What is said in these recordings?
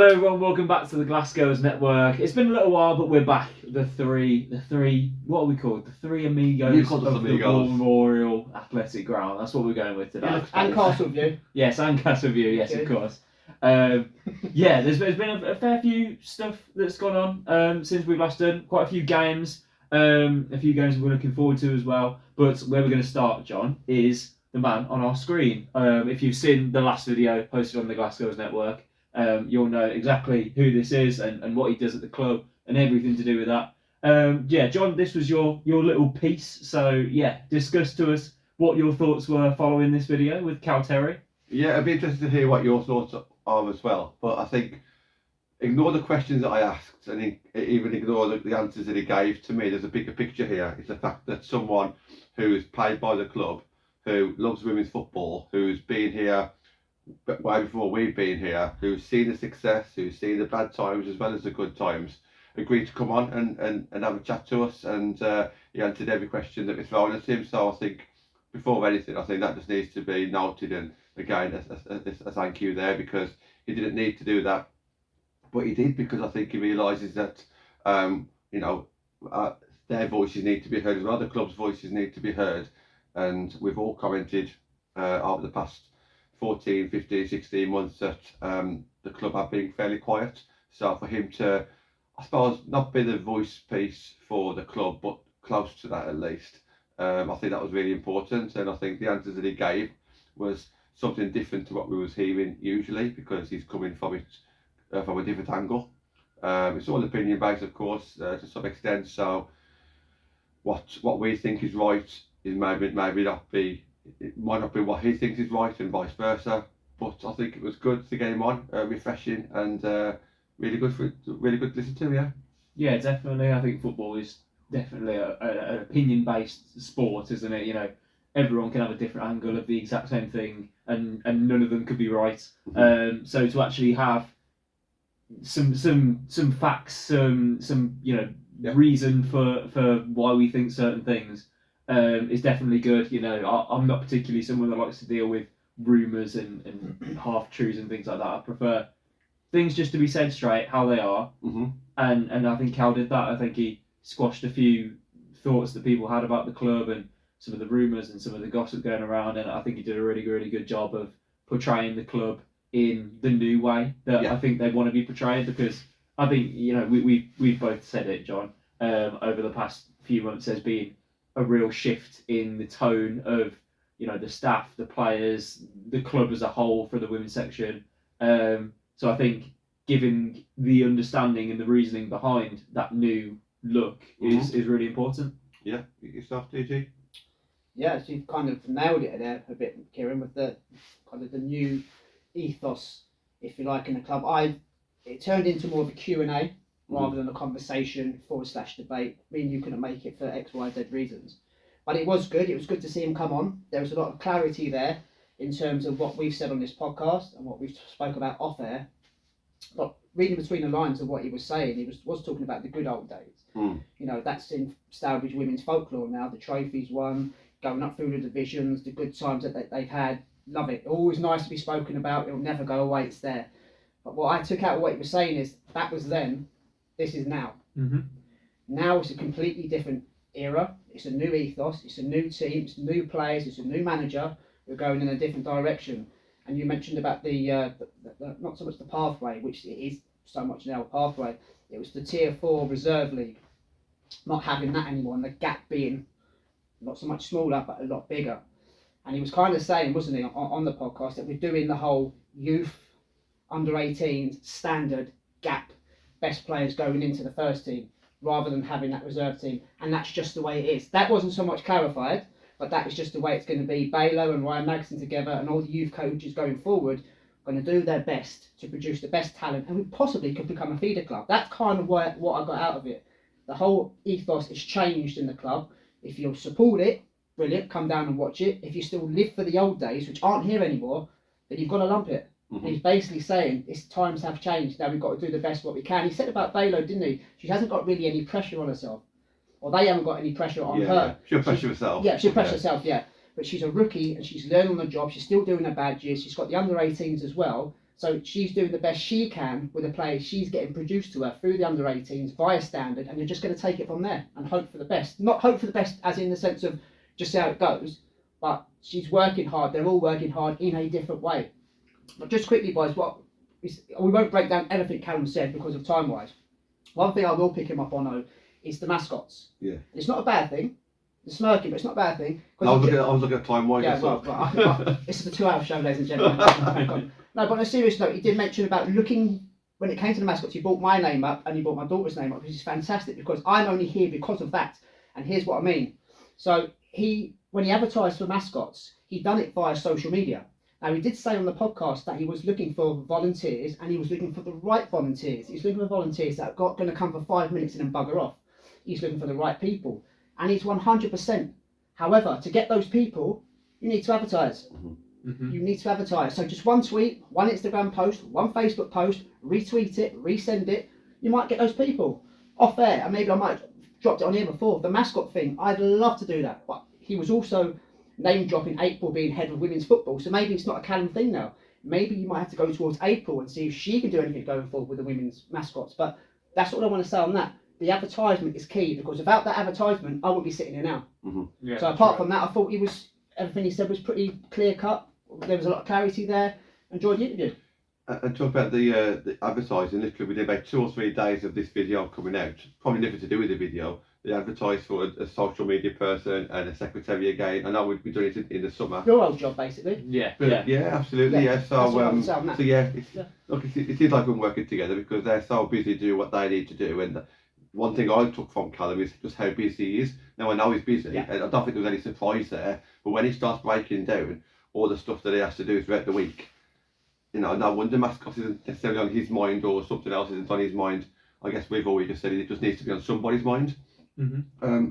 Hello everyone, welcome back to the Glassgirls network. It's been a little while, but we're back. The three, what are we called? The three amigos of the War Memorial Athletic Ground. That's what we're going with today. And Castleview. Yes, and Castleview, yes, of course. Yeah, there's been a fair few stuff that's gone on since we've last done. Quite a few games. A few games we're looking forward to as well. But where we're going to start, John, is the man on our screen. If you've seen the last video posted on the Glassgirls network, you'll know exactly who this is and what he does at the club and everything to do with that. Yeah, John, this was your little piece. So yeah, discuss to us what your thoughts were following this video with Callum Terry. Yeah, I'd be interested to hear what your thoughts are as well. But I think ignore the questions that I asked and even ignore the answers that he gave. To me, there's a bigger picture here. It's the fact that someone who's played by the club, who loves women's football, who's been here way before we've been here, who's seen the success, who's seen the bad times as well as the good times, agreed to come on and have a chat to us, and he answered every question that we thrown at him. So I think before anything, I think that just needs to be noted, and again a thank you there, because he didn't need to do that, but he did, because I think he realises that their voices need to be heard as well, the club's voices need to be heard, and we've all commented over the past 14, 15, 16 months that the club have been fairly quiet. So for him to, I suppose, not be the voice piece for the club, but close to that at least, I think that was really important. And I think the answers that he gave was something different to what we was hearing usually, because he's coming from it from a different angle. It's all opinion based, of course, to some extent. So what we think is right is maybe not be. It might not be what he thinks is right, and vice versa. But I think it was good to get him on, refreshing, and really good to listen to. Yeah. Yeah, definitely. I think football is definitely an opinion-based sport, isn't it? You know, everyone can have a different angle of the exact same thing, and none of them could be right. Mm-hmm. So to actually have some facts, some reason for why we think certain things is definitely good. You know, I'm not particularly someone that likes to deal with rumours and half truths and things like that. I prefer things just to be said straight, how they are. Mm-hmm. And I think Cal did that. I think he squashed a few thoughts that people had about the club and some of the rumours and some of the gossip going around, and I think he did a really, really good job of portraying the club in the new way that I think they want to be portrayed, because I think, you know, we've both said it, John, over the past few months there's been a real shift in the tone of, you know, the staff, the players, the club as a whole for the women's section. So I think giving the understanding and the reasoning behind that new look is really important. Yeah, yourself, DG? Yeah, so you've kind of nailed it there a bit, Kieran, with the kind of the new ethos, if you like, in the club. It turned into more of a Q&A rather than a conversation / debate. I mean, you couldn't make it for X, Y, Z reasons. But it was good. It was good to see him come on. There was a lot of clarity there in terms of what we've said on this podcast and what we've spoke about off air. But reading between the lines of what he was saying, he was talking about the good old days. You know, that's in Stourbridge women's folklore now. The trophies won, going up through the divisions, the good times that they've had. Love it. Always nice to be spoken about. It'll never go away. It's there. But what I took out of what he was saying is that was then, this is now. Mm-hmm. Now it's a completely different era. It's a new ethos. It's a new team. It's new players. It's a new manager. We're going in a different direction. And you mentioned about the not so much the pathway, which it is so much now a pathway. It was the Tier 4 Reserve League, not having that anymore, and the gap being not so much smaller but a lot bigger. And he was kind of saying, wasn't he, on the podcast, that we're doing the whole youth, under 18s, standard, gap, best players going into the first team, rather than having that reserve team. And that's just the way it is. That wasn't so much clarified, but that is just the way it's going to be. Balo and Ryan Magson together, and all the youth coaches going forward, are going to do their best to produce the best talent, and we possibly could become a feeder club. That's kind of what I got out of it. The whole ethos is changed in the club. If you'll support it, brilliant, come down and watch it. If you still live for the old days, which aren't here anymore, then you've got to lump it. Mm-hmm. He's basically saying times have changed. Now we've got to do the best what we can. He said about Balo, didn't he? She hasn't got really any pressure on herself, or they haven't got any pressure on her. Yeah. She'll pressure herself. Yeah, she'll pressure herself. Yeah, but she's a rookie and she's learning on the job. She's still doing her badges. She's got the under 18s as well. So she's doing the best she can with the players she's getting produced to her through the under-18s via standard, and you're just going to take it from there and hope for the best. Not hope for the best as in the sense of just see how it goes, but she's working hard. They're all working hard in a different way. But just quickly, boys, we won't break down everything Callum said because of time-wise. One thing I will pick him up on, though, is the mascots. Yeah. And it's not a bad thing. The smirking, but it's not a bad thing. I was looking at time-wise. Yeah, well, this is a 2-hour show, ladies and gentlemen. No, but on a serious note, he did mention about looking, when it came to the mascots, he brought my name up and he brought my daughter's name up, which is fantastic because I'm only here because of that. And here's what I mean. So when he advertised for mascots, he done it via social media. Now, he did say on the podcast that he was looking for volunteers and he was looking for the right volunteers. He's looking for volunteers that are going to come for 5 minutes and then bugger off. He's looking for the right people. And he's 100%. However, to get those people, you need to advertise. Mm-hmm. You need to advertise. So just one tweet, one Instagram post, one Facebook post, retweet it, resend it. You might get those people off air. And maybe I might have dropped it on here before. The mascot thing, I'd love to do that. But he was also name dropping April being head of women's football. So maybe it's not a Callum thing now. Maybe you might have to go towards April and see if she can do anything going forward with the women's mascots. But that's all I want to say on that. The advertisement is key because without that advertisement, I wouldn't be sitting here now. Mm-hmm. Yeah, so apart from that, I thought everything he said was pretty clear cut. There was a lot of clarity there. Enjoyed the interview. And talk about the advertising. Literally, we did about 2 or 3 days of this video coming out. Probably nothing to do with the video. They advertised for a social media person and a secretary again. I know we'd be doing it in the summer. Your old job, basically. Yeah. Yeah, absolutely. Yeah. So yeah, look, it is like we're working together because they're so busy doing what they need to do. And one thing I took from Callum is just how busy he is. Now I know he's busy, and I don't think there's any surprise there. But when he starts breaking down all the stuff that he has to do throughout the week, no wonder mascots isn't necessarily on his mind or something else isn't on his mind. I guess we've always just said it just needs to be on somebody's mind. Mm-hmm.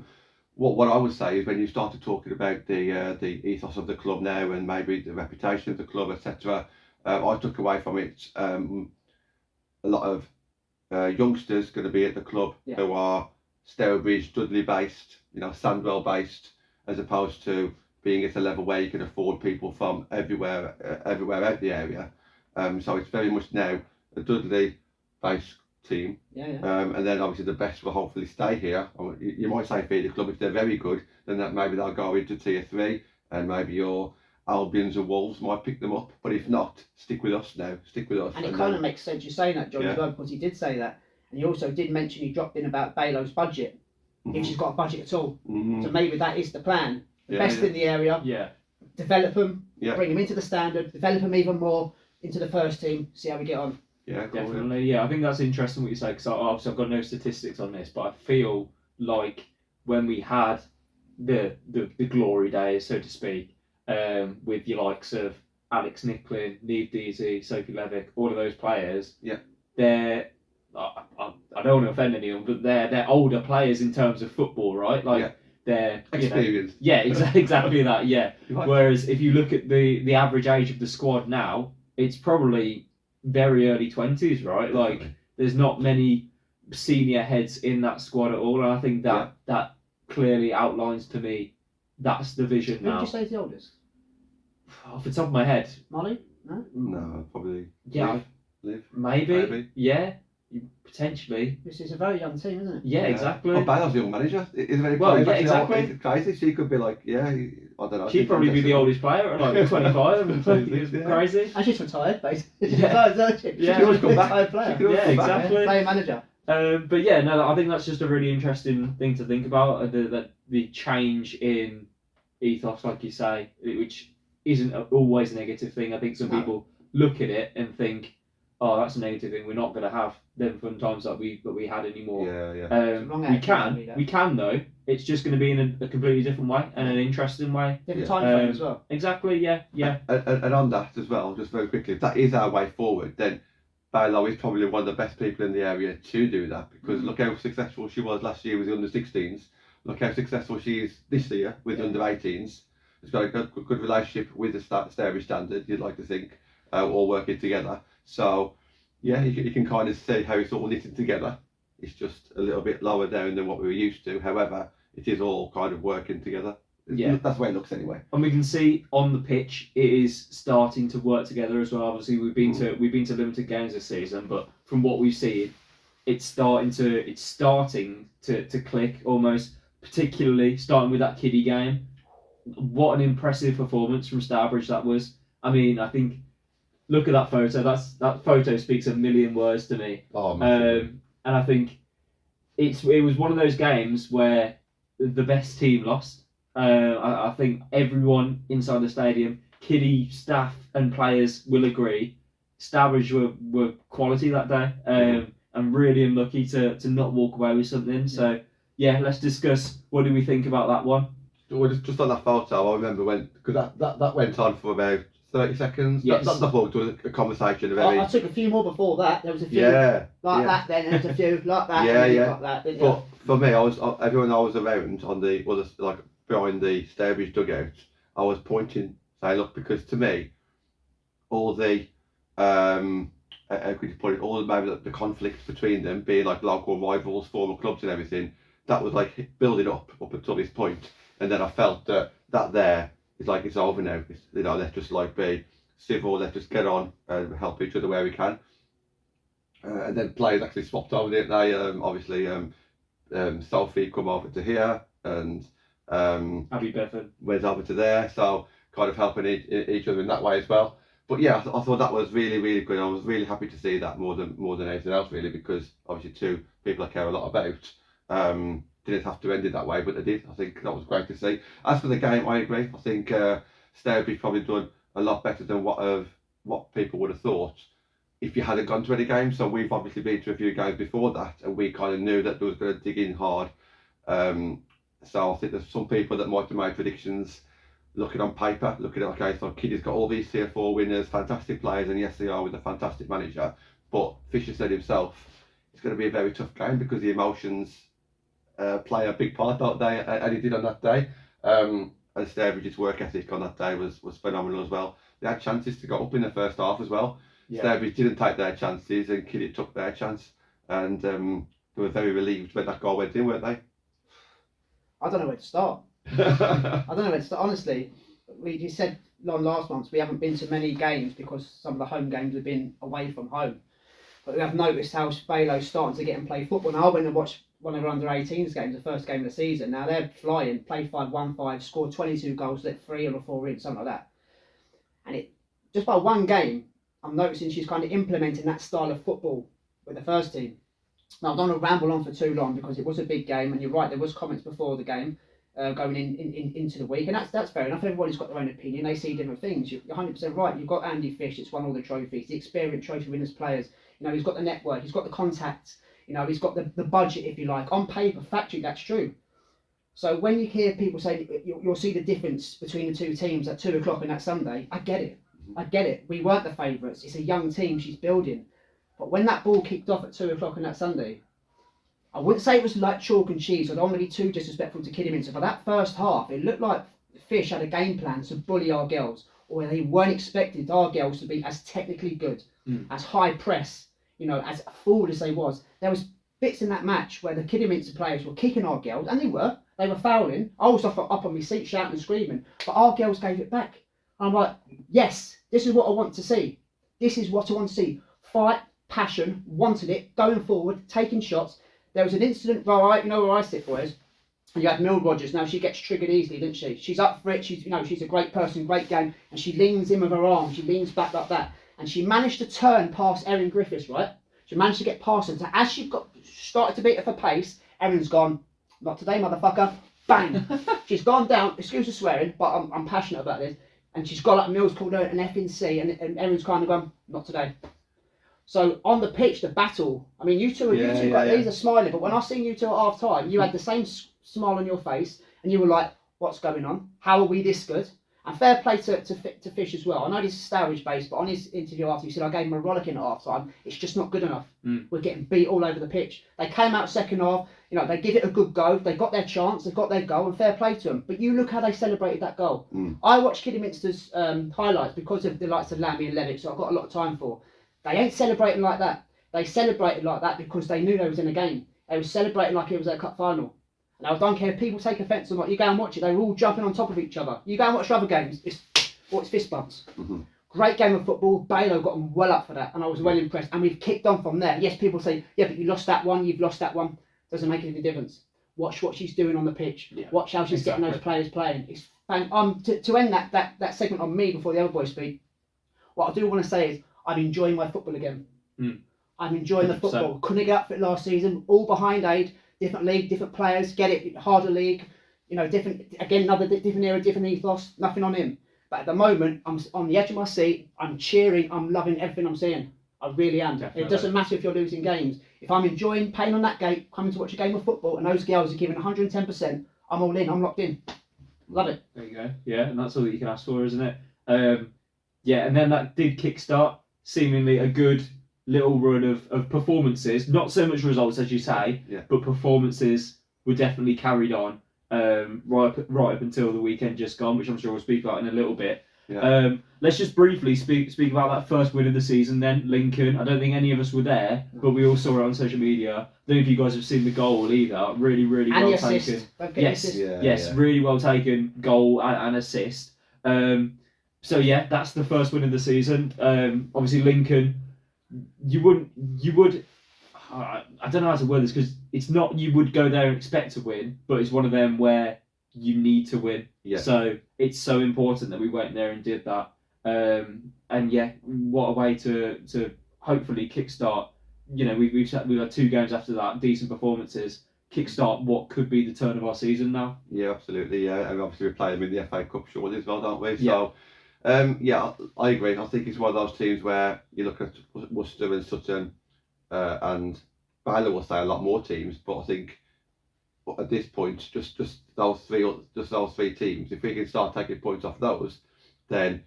What I would say is when you started talking about the ethos of the club now and maybe the reputation of the club, etc., I took away from it a lot of youngsters going to be at the club who are Stourbridge, Dudley based, Sandwell based, as opposed to being at a level where you can afford people from everywhere out the area. So it's very much now a Dudley based team. And then obviously the best will hopefully stay here. You might say feed the club if they're very good, then that maybe they'll go into tier 3 and maybe your Albions and Wolves might pick them up, but if not, stick with us now. Stick with us. And it kind of makes sense you saying that, John, as well, because he did say that, and he also did mention he dropped in about Balo's budget, if she's got a budget at all. So maybe that is the plan. The best in the area. Develop them. Bring them into the standard. Develop them even more into the first team. See how we get on. Yeah, cool, definitely. Yeah, I think that's interesting what you say because obviously I've got no statistics on this, but I feel like when we had the glory days, so to speak. With your likes of Alex Nicklin, Neve Deasy, Sophie Levick, all of those players. They're I don't want to offend anyone, but they're older players in terms of football, right? Like they're experienced. Exactly that. Yeah. Whereas if you look at the average age of the squad now, it's probably very early 20s, right? Like there's not many senior heads in that squad at all, and I think that clearly outlines to me that's the vision now. Who would you say is the oldest? Off the top of my head. Molly? No? No, probably. Yeah. Liv. Maybe. Yeah. Potentially. This is a very young team, isn't it? Yeah, exactly. Well, Bale's the young manager. Is very exactly. It's crazy. She could be like, I don't know. She'd probably be the oldest player at like 25. It's crazy. And she's retired, basically. She's retired, isn't she? She could always come back. Player. Exactly. Player manager. But yeah, no, I think that's just a really interesting thing to think about. The change in ethos, like you say, which isn't always a negative thing. I think some people look at it and think, oh, that's a negative thing. We're not going to have them fun times that we had anymore. We can though. It's just going to be in a completely different way and an interesting way. Different time frame as well. Exactly. Yeah. And on that as well, just very quickly, if that is our way forward, then Balo is probably one of the best people in the area to do that because look how successful she was last year with the under-16s. Look how successful she is this year with the under-18s. She's got a good relationship with the Stourbridge Standard, you'd like to think, all working together. So, you can kind of see how it's all knitted together. It's just a little bit lower down than what we were used to. However, it is all kind of working together. Yeah. That's the way it looks anyway. And we can see on the pitch it is starting to work together as well. Obviously, we've been to limited games this season, but from what we've seen, it's starting to click almost. Particularly starting with that Kiddy game. What an impressive performance from Stourbridge that was. I mean, I think look at that photo. That photo speaks a million words to me. Oh, and I think it was one of those games where the best team lost. I think everyone inside the stadium, Kiddy, staff and players will agree, Stourbridge were quality that day. And really unlucky to not walk away with something. So yeah, let's discuss what do we think about that one. Well, just on that photo, I remember because that went on for about 30 seconds. Yes. That's the point. It was a conversation. I took a few more before that. There was a few that. Then there was a few like that. Got that, didn't you? But for me, everyone I was around on the like behind the Stourbridge dugout, I was pointing, saying, look, because to me, all the how could you put it? All the conflict between them, being like local rivals, former clubs, and everything, that was like building up until this point. And then I felt that there is like it's over now. Let's just like be civil. Let's just get on and help each other where we can. And then players actually swapped over, didn't they? Obviously, Sophie come over to here, and Abby Bedford went over to there. So kind of helping each other in that way as well. But yeah, I thought that was really, really good. I was really happy to see that more than anything else, really, because obviously two people I care a lot about. Didn't have to end it that way, but they did. I think that was great to see. As for the game, I agree. I think Stourbridge probably done a lot better than what people would have thought if you hadn't gone to any games. So we've obviously been to a few games before that, and we kind of knew that they was going to dig in hard. So I think there's some people that might have made predictions looking on paper, looking at, okay, so Kiddy's got all these Tier 4 winners, fantastic players, and yes, they are with a fantastic manager. But Fisher said himself, it's going to be a very tough game because the emotions play a big part, don't they? And he did on that day. And Stourbridge's work ethic on that day was phenomenal as well. They had chances to go up in the first half as well. Yeah. Stourbridge didn't take their chances, and Kiddy took their chance. And they were very relieved when that goal went in, weren't they? I don't know where to start. I don't know where to start. Honestly, you said last month we haven't been to many games because some of the home games have been away from home. But we have noticed how Spalo's starting to get and play football. Now I went and watched one of our under-18s games, the first game of the season. Now they're flying, played 5-1-5, scored 22 goals, let 3 or 4 in, something like that. And it just by one game, I'm noticing she's kind of implementing that style of football with the first team. Now I don't want to ramble on for too long because it was a big game, and you're right, there was comments before the game going into the week, and that's fair enough. Everybody's got their own opinion. They see different things. You're 100% right. You've got Andy Fish that's won all the trophies, the experienced trophy winners players. He's got the network, he's got the contacts, he's got the budget, if you like. On paper, factually, that's true. So when you hear people say you'll see the difference between the two teams at 2 o'clock on that Sunday, I get it. We weren't the favourites. It's a young team she's building. But when that ball kicked off at 2 o'clock on that Sunday, I wouldn't say it was like chalk and cheese. I don't want to be too disrespectful to Kiddy, but that first half, it looked like Fish had a game plan to bully our girls, or they weren't expected our girls to be as technically good, as high press, as forward as they was. There was bits in that match where the Kiddy players were kicking our girls, and they were fouling. I was up on my seat shouting and screaming, but our girls gave it back. I'm like, yes, this is what I want to see. This is what I want to see. Fight, passion, wanted it, going forward, taking shots. There was an incident where where I sit, boys, and you had Mill Rogers. Now she gets triggered easily, doesn't she? She's up for it. She's a great person, great game, and she leans in with her arm. She leans back like that, and she managed to turn past Erin Griffiths, right? She managed to get past her. So as she started to beat her for pace, Erin's gone, not today, motherfucker. Bang! She's gone down. Excuse the swearing, but I'm passionate about this. And she's got like Mill's called her an effing C, and Erin's kind of gone, not today. So on the pitch, the battle. I mean, these are smiling, but when I seen you two at half time, you had the same smile on your face, and you were like, "What's going on? How are we this good?" And fair play to Fish as well. I know this is Stourbridge based, but on his interview after, he said I gave him a rollicking at half time. It's just not good enough. We're getting beat all over the pitch. They came out second half. They give it a good go. They got their chance. They got their goal, and fair play to them. But you look how they celebrated that goal. I watched Kidderminster's highlights because of the likes of Lammy and Levitt, so I've got a lot of time for. They ain't celebrating like that. They celebrated like that because they knew they was in a game. They were celebrating like it was their cup final. And I don't care if people take offence or not. You go and watch it; they were all jumping on top of each other. You go and watch other games; it's fist bumps. Mm-hmm. Great game of football. Bailo got them well up for that, and I was well impressed. And we've kicked on from there. Yes, people say, yeah, but you lost that one. You've lost that one. Doesn't make any difference. Watch what she's doing on the pitch. Yeah, watch how she's getting those players playing. It's to end that segment on me before the other boys speak. What I do want to say is I'm enjoying my football again. I'm enjoying the football. Couldn't get up for it last season. All behind aid. Different league, different players. Get it. Harder league. Different. Again, another different era, different ethos. Nothing on him. But at the moment, I'm on the edge of my seat. I'm cheering. I'm loving everything I'm seeing. I really am. Definitely. It doesn't matter if you're losing games. If I'm enjoying paying on that gate, coming to watch a game of football, and those girls are giving 110%, I'm all in. I'm locked in. Love it. There you go. Yeah, and that's all that you can ask for, isn't it? Yeah, and then that did kickstart seemingly a good little run of performances. Not so much results as you say, but performances were definitely carried on right up until the weekend just gone, which I'm sure we'll speak about in a little bit. Yeah. Let's just briefly speak about that first win of the season then, Lincoln. I don't think any of us were there, but we all saw it on social media. I don't know if you guys have seen the goal either. Really, really and well taken. Yes, really well taken goal and assist. So yeah, that's the first win of the season. Obviously Lincoln, you would I don't know how to word this, because it's not you would go there and expect to win, but it's one of them where you need to win. Yeah. So it's so important that we went there and did that. And yeah, what a way to hopefully kickstart. We've had 2 games after that, decent performances. Kickstart what could be the turn of our season now. Yeah, absolutely. Yeah, and obviously we play them in the FA Cup shortly as well, don't we? Yeah. So, yeah, I agree. I think it's one of those teams where you look at Worcester and Sutton, and Baylor will say a lot more teams, but I think at this point, just those three teams, if we can start taking points off those, then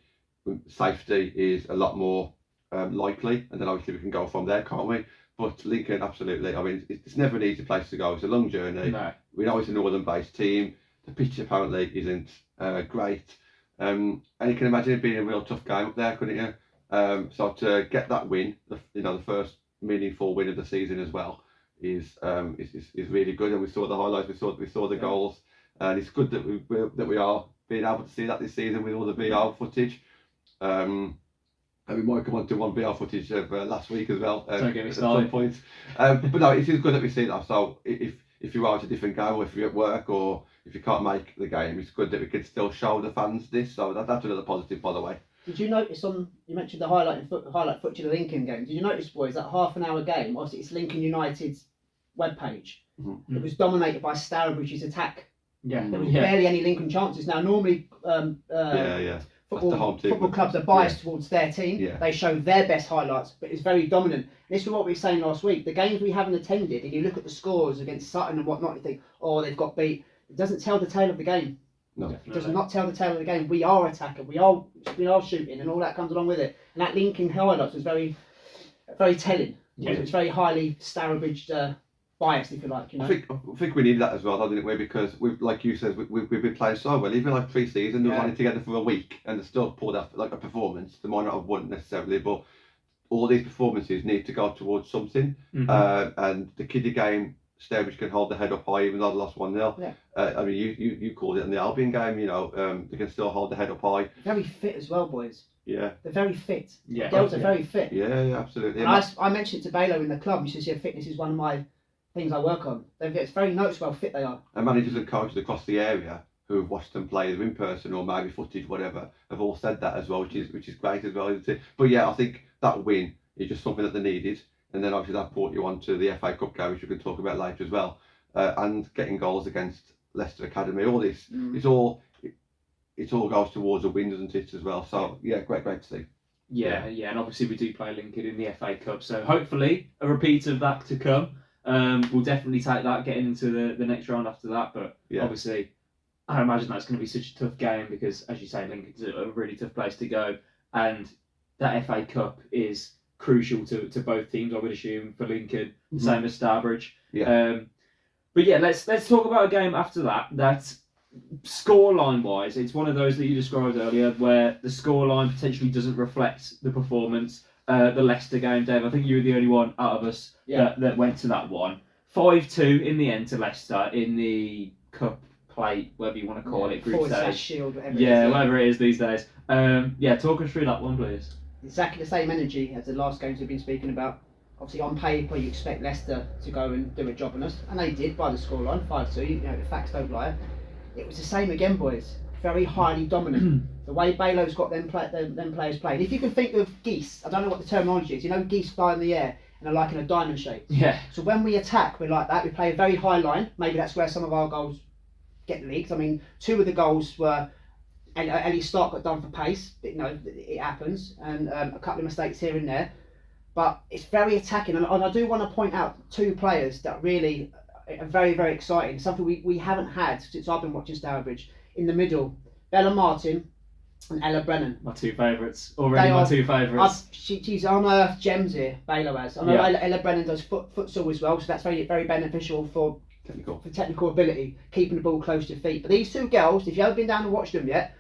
safety is a lot more likely, and then obviously we can go from there, can't we? But Lincoln, absolutely. I mean, it's never an easy place to go. It's a long journey. No. We know it's a northern-based team. The pitch apparently isn't great, and you can imagine it being a real tough game up there, couldn't you? So to get that win, the first meaningful win of the season as well, is really good. And we saw the highlights. We saw the goals, and it's good that we are being able to see that this season with all the VR footage. And we might come on to one VR footage of last week as well. Don't get me started. At some point. But no, it is good that we see that. So if you are at a different game, or if you're at work, or if you can't make the game, it's good that we can still show the fans this. So that's another positive, by the way. Did you notice you mentioned the highlight footage of the Lincoln game? Did you notice, boys, that half-an-hour game? Obviously, it's Lincoln United's webpage. Mm-hmm. It was dominated by Stourbridge's attack. Yeah. There was barely any Lincoln chances. Now, normally, football clubs are biased towards their team. Yeah. They show their best highlights, but it's very dominant. And this is what we were saying last week. The games we haven't attended, and you look at the scores against Sutton and whatnot, you think, oh, they've got beat. It doesn't tell the tale of the game. No, it does not tell the tale of the game. We are attacking, we are shooting, and all that comes along with it. And that Lincoln highlights was very, very telling. Yeah. It's very highly Stourbridge biased, if you like. I think we need that as well, don't we? Because like you said, we've been playing so well. Even like pre-season, they were only together for a week, and they still pulled off like a performance. They might not have won necessarily, but all these performances need to go towards something. Mm-hmm. And the Kiddy game, Stourbridge can hold the head up high, even though they lost 1-0. Yeah. I mean, you called it in the Albion game. They can still hold the head up high. Very fit as well, boys. Yeah. They're very fit. Yeah. The girls are very fit. Yeah, absolutely. And I mentioned it to Bailo in the club. He says, yeah, fitness is one of my things I work on. It's very noticeable how fit they are. And managers and coaches across the area who have watched them play either in person or maybe footage, whatever, have all said that as well, which is great as well, isn't it? But yeah, I think that win is just something that they needed. And then obviously that brought you on to the FA Cup game, which we can talk about later as well. And getting goals against Leicester Academy, all this, it all goes towards a win, doesn't it, as well? So yeah, great to see. Yeah, and obviously we do play Lincoln in the FA Cup, so hopefully a repeat of that to come. We'll definitely take that getting into the next round after that, but obviously I imagine that's going to be such a tough game because, as you say, Lincoln's a really tough place to go, and that FA Cup is crucial to both teams, I would assume, for Lincoln, the same as Stourbridge. Yeah. But yeah, let's talk about a game after that scoreline wise, it's one of those that you described earlier where the scoreline potentially doesn't reflect the performance. The Leicester game, Dave, I think you were the only one out of us that went to that one. 5-2 in the end to Leicester in the cup plate, whatever you want to call it, group stage. Shield, whatever Yeah, it is. whatever it is these days. Talk us through that one, please. Exactly the same energy as the last games we've been speaking about. Obviously, on paper, you expect Leicester to go and do a job on us, and they did by the scoreline, 5-2. You know, the facts don't lie. It was the same again, boys. Very highly dominant. The way Balo's got them players playing. If you can think of geese, I don't know what the terminology is. You know, geese fly in the air and are like in a diamond shape. Yeah. So when we attack, we're like that. We play a very high line. Maybe that's where some of our goals get leaked. I mean, 2 of the goals were Ellie Stark got done for pace. It happens, and a couple of mistakes here and there. But it's very attacking, and I do want to point out 2 players that really are very, very exciting. Something we haven't had since I've been watching Stourbridge. In the middle, Bella Martin and Ella Brennan. My 2 favourites. Already my 2 favourites. She's unearthed gems here, Balo has. I know Ella Brennan does futsal as well, so that's very, very beneficial for technical ability, keeping the ball close to your feet. But these 2 girls, if you haven't been down and watched them yet,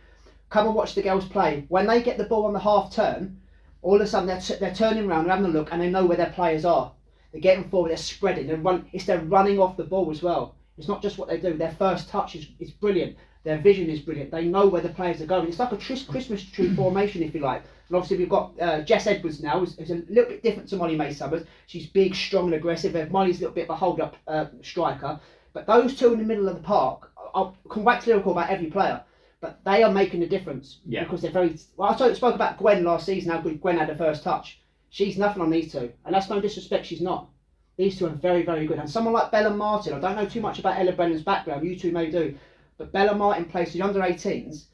come and watch the girls play. When they get the ball on the half turn, all of a sudden they're turning around and having a look, and they know where their players are. They're getting forward, they're spreading, they're running off the ball as well. It's not just what they do. Their first touch is brilliant. Their vision is brilliant. They know where the players are going. It's like a Christmas tree formation, if you like. And obviously we've got Jess Edwards now, who's a little bit different to Molly May Summers. She's big, strong and aggressive. Molly's a little bit of a hold-up striker. But those 2 in the middle of the park, I'll come back to lyrical about every player, but they are making a difference. Yeah. Because they're very... Well, I spoke about Gwen last season, how good Gwen had her first touch. She's nothing on these 2. And that's no disrespect, she's not. These 2 are very, very good. And someone like Bella Martin, I don't know too much about Ella Brennan's background, you 2 may do, but Bella Martin plays the under 18s.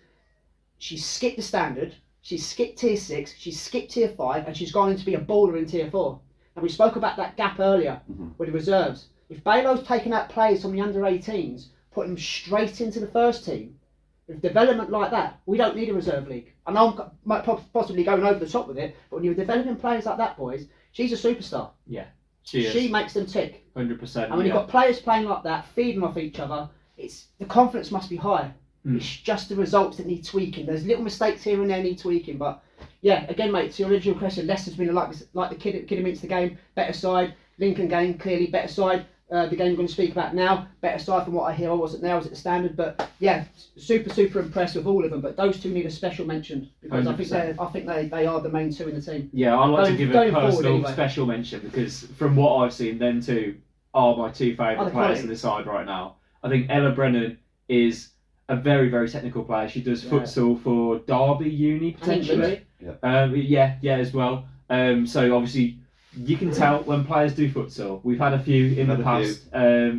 She's skipped the standard, she's skipped tier 6, she's skipped tier 5, and she's gone in to be a baller in tier 4. And we spoke about that gap earlier with the reserves. If Balo's taking out players from the under 18s, putting them straight into the first team, with development like that, we don't need a reserve league. I know I'm possibly going over the top with it, but when you're developing players like that, boys, she's a superstar. Yeah, she is. She makes them tick. 100%. And when you've got players playing like that, feeding off each other, the confidence must be high. It's just the results that need tweaking. There's little mistakes here and there need tweaking, but yeah, again, mate, to your original question, Leicester's been like the Kiddy Minster game, better side. Lincoln game, clearly better side. The game we're going to speak about now, better side from what I hear. I wasn't there, I was at the Standard, but yeah, super impressed with all of them. But those 2 need a special mention because 100%. I think they are the main 2 in the team. Yeah, I'd like to give a personal special mention because from what I've seen, them 2 are my 2 favourite players in the side right now. I think Ella Brennan is a very, very technical player. She does futsal for Derby Uni potentially. Yeah, as well. So obviously you can tell when players do futsal. We've had a few in the past.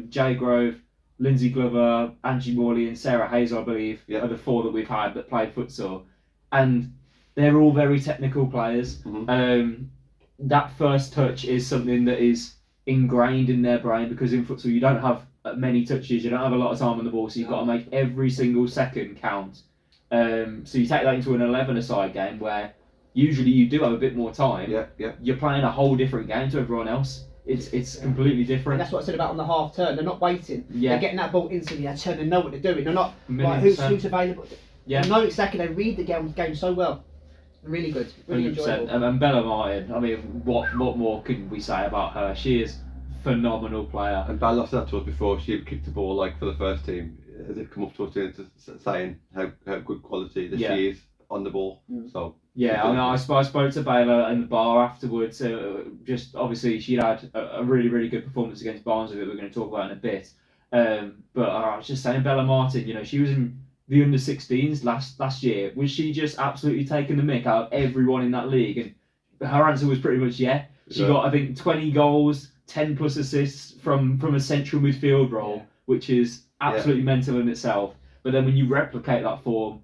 Jay Grove, Lindsay Glover, Angie Morley and Sarah Hayes, I believe, are the 4 that we've had that played futsal. And they're all very technical players. That first touch is something that is ingrained in their brain because in futsal you don't have many touches, you don't have a lot of time on the ball, so you've got to make every single second count. So you take that into an 11-a-side game where usually you do have a bit more time. You're playing a whole different game to everyone else. It's completely different. And that's what I said about on the half turn. They're not waiting. They're getting that ball instantly. They turn and know what they're doing. They're not like who's available. They know exactly. They read the game so well. Really good. Really 100%. enjoyable. And Bella Martin, I mean, what more can we say about her? She is a phenomenal player. And Bella said that to us before. She kicked the ball like for the first team. As it come up to us saying how good quality that she is on the ball. So. Yeah, I mean, I spoke to Bella in the bar afterwards. Just obviously, she'd had a really, really good performance against Barnsley that we're going to talk about in a bit. But I was just saying, Bella Martin, you know, she was in the under 16s last year. Was she just absolutely taking the mick out of everyone in that league? And her answer was pretty much yeah. She got, I think, 20 goals, 10 plus assists from a central midfield role, which is absolutely mental in itself. But then when you replicate that form,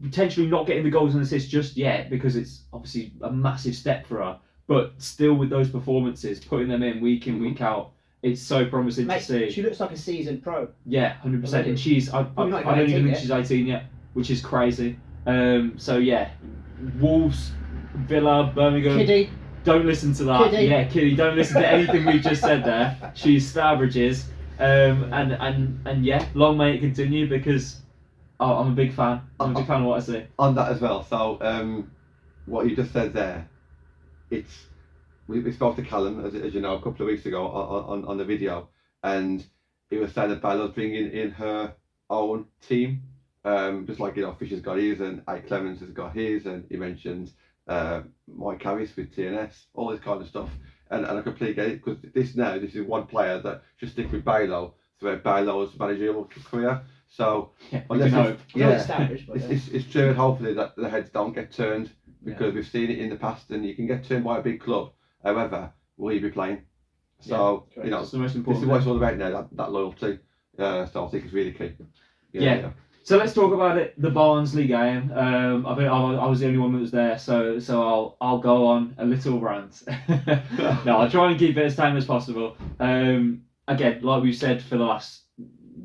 potentially not getting the goals and assists just yet because it's obviously a massive step for her, but still with those performances, putting them in week week out, it's so promising to see. She looks like a seasoned pro. Yeah, 100%. And she's I don't even think she's 18 yet, which is crazy. So yeah, Wolves, Villa, Birmingham. Kiddy. Don't listen to that. Kiddy. Yeah, Kiddy. Don't listen to anything we've just said there. She's Stourbridge's. And yeah, long may it continue because I'm a big fan. I'm a big fan of what I see. On that as well. So what you just said there, we spoke to Callum as you know a couple of weeks ago on the video, and he was saying about us bringing in her own team. Just like, Fisher's got his, and Ike Clemens has got his, and he mentioned Mike Harris with TNS, all this kind of stuff. And I completely get it, because this is one player that should stick with Baylo throughout Baylo's managerial career. So, unless it's true, and hopefully that the heads don't get turned, because we've seen it in the past, and you can get turned by a big club. However, will you be playing? So, it's the most this important is what it's all about now, that loyalty. So I think it's really key. Yeah. So let's talk about it. The Barnsley game. I think I was the only one that was there, so I'll go on a little rant. No, I'll try and keep it as tame as possible. Again, like we've said for the last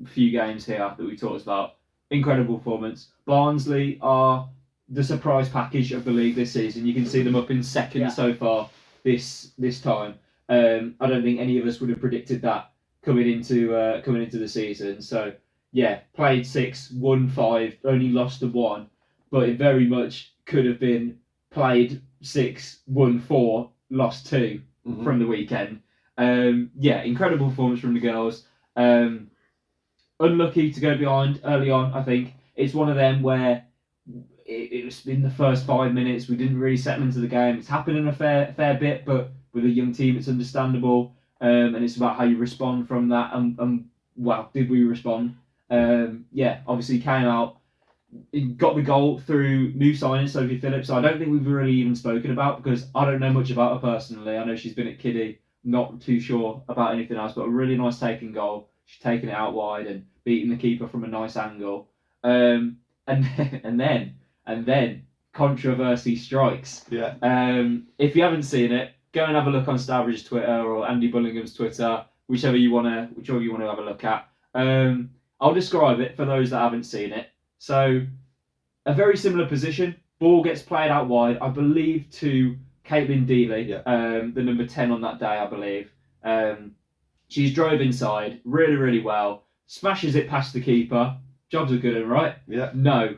few games here that we talked about, incredible performance. Barnsley are the surprise package of the league this season. You can see them up in second so far this time. I don't think any of us would have predicted that coming into the season. So yeah, played 6, won 5, only lost to 1, but it very much could have been played 6, won 4, lost 2 from the weekend. Incredible performance from the girls. Unlucky to go behind early on. I think it's one of them where it was in the first 5 minutes we didn't really settle into the game. It's happening a fair bit, but with a young team it's understandable, and it's about how you respond from that. And well, did we respond? Obviously came out, got the goal through new signing Sophie Phillips. I don't think we've really even spoken about, because I don't know much about her personally. I know she's been at Kiddy, not too sure about anything else, but a really nice taking goal. She's taken it out wide and beating the keeper from a nice angle. And then controversy strikes. Yeah. If you haven't seen it, go and have a look on Stourbridge's Twitter or Andy Bullingham's Twitter, whichever you want to have a look at. I'll describe it for those that haven't seen it. So, a very similar position. Ball gets played out wide, I believe, to Caitlin Dealey, the number 10 on that day, I believe. She's drove inside really, really well, smashes it past the keeper. Jobs are good, right? Yeah. No.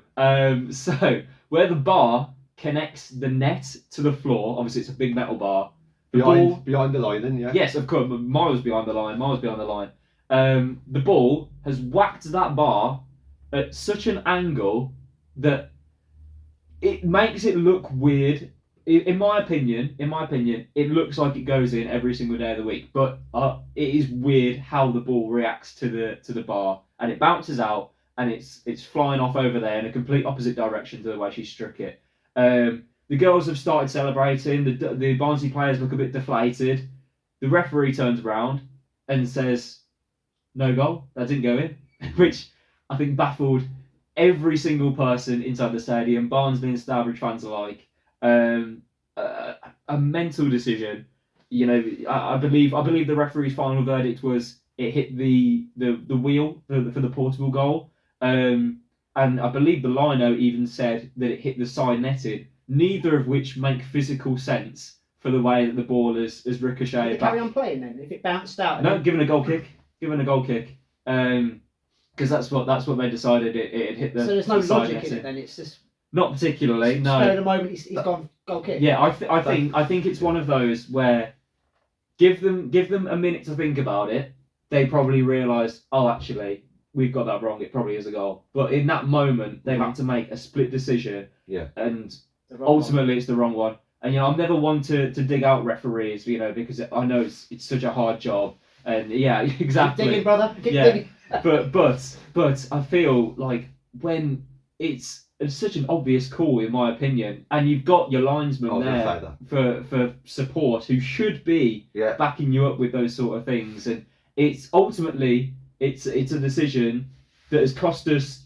So, where the bar connects the net to the floor, obviously it's a big metal bar. Behind the line, then, yeah. Yes, of course, miles behind the line. The ball has whacked that bar at such an angle that it makes it look weird. In my opinion, it looks like it goes in every single day of the week. But it is weird how the ball reacts to the bar, and it bounces out, and it's flying off over there in a complete opposite direction to the way she struck it. The girls have started celebrating. The Barnsley players look a bit deflated. The referee turns around and says, "No goal. That didn't go in," which I think baffled every single person inside the stadium, Barnsley and Stourbridge fans alike. A mental decision. I believe the referee's final verdict was it hit the wheel for the portable goal, and I believe the lino even said that it hit the side netting. Neither of which make physical sense for the way that the ball has ricocheted. Did they carry on playing then? If it bounced out? No, given a goal kick. Because that's what they decided. It hit the. So there's no logic in it then. It's just. Not particularly. No. At the moment, he's gone goal kick. Yeah, I think it's one of those where give them a minute to think about it. They probably realise, oh, actually, we've got that wrong. It probably is a goal. But in that moment, they've had to make a split decision. Yeah. And ultimately, it's the wrong one. And I'm never one to dig out referees, because I know it's such a hard job. And yeah, exactly. Keep digging, brother. Keep digging. but I feel like when it's such an obvious call, in my opinion, and you've got your linesman there for support who should be backing you up with those sort of things, and it's ultimately it's a decision that has cost us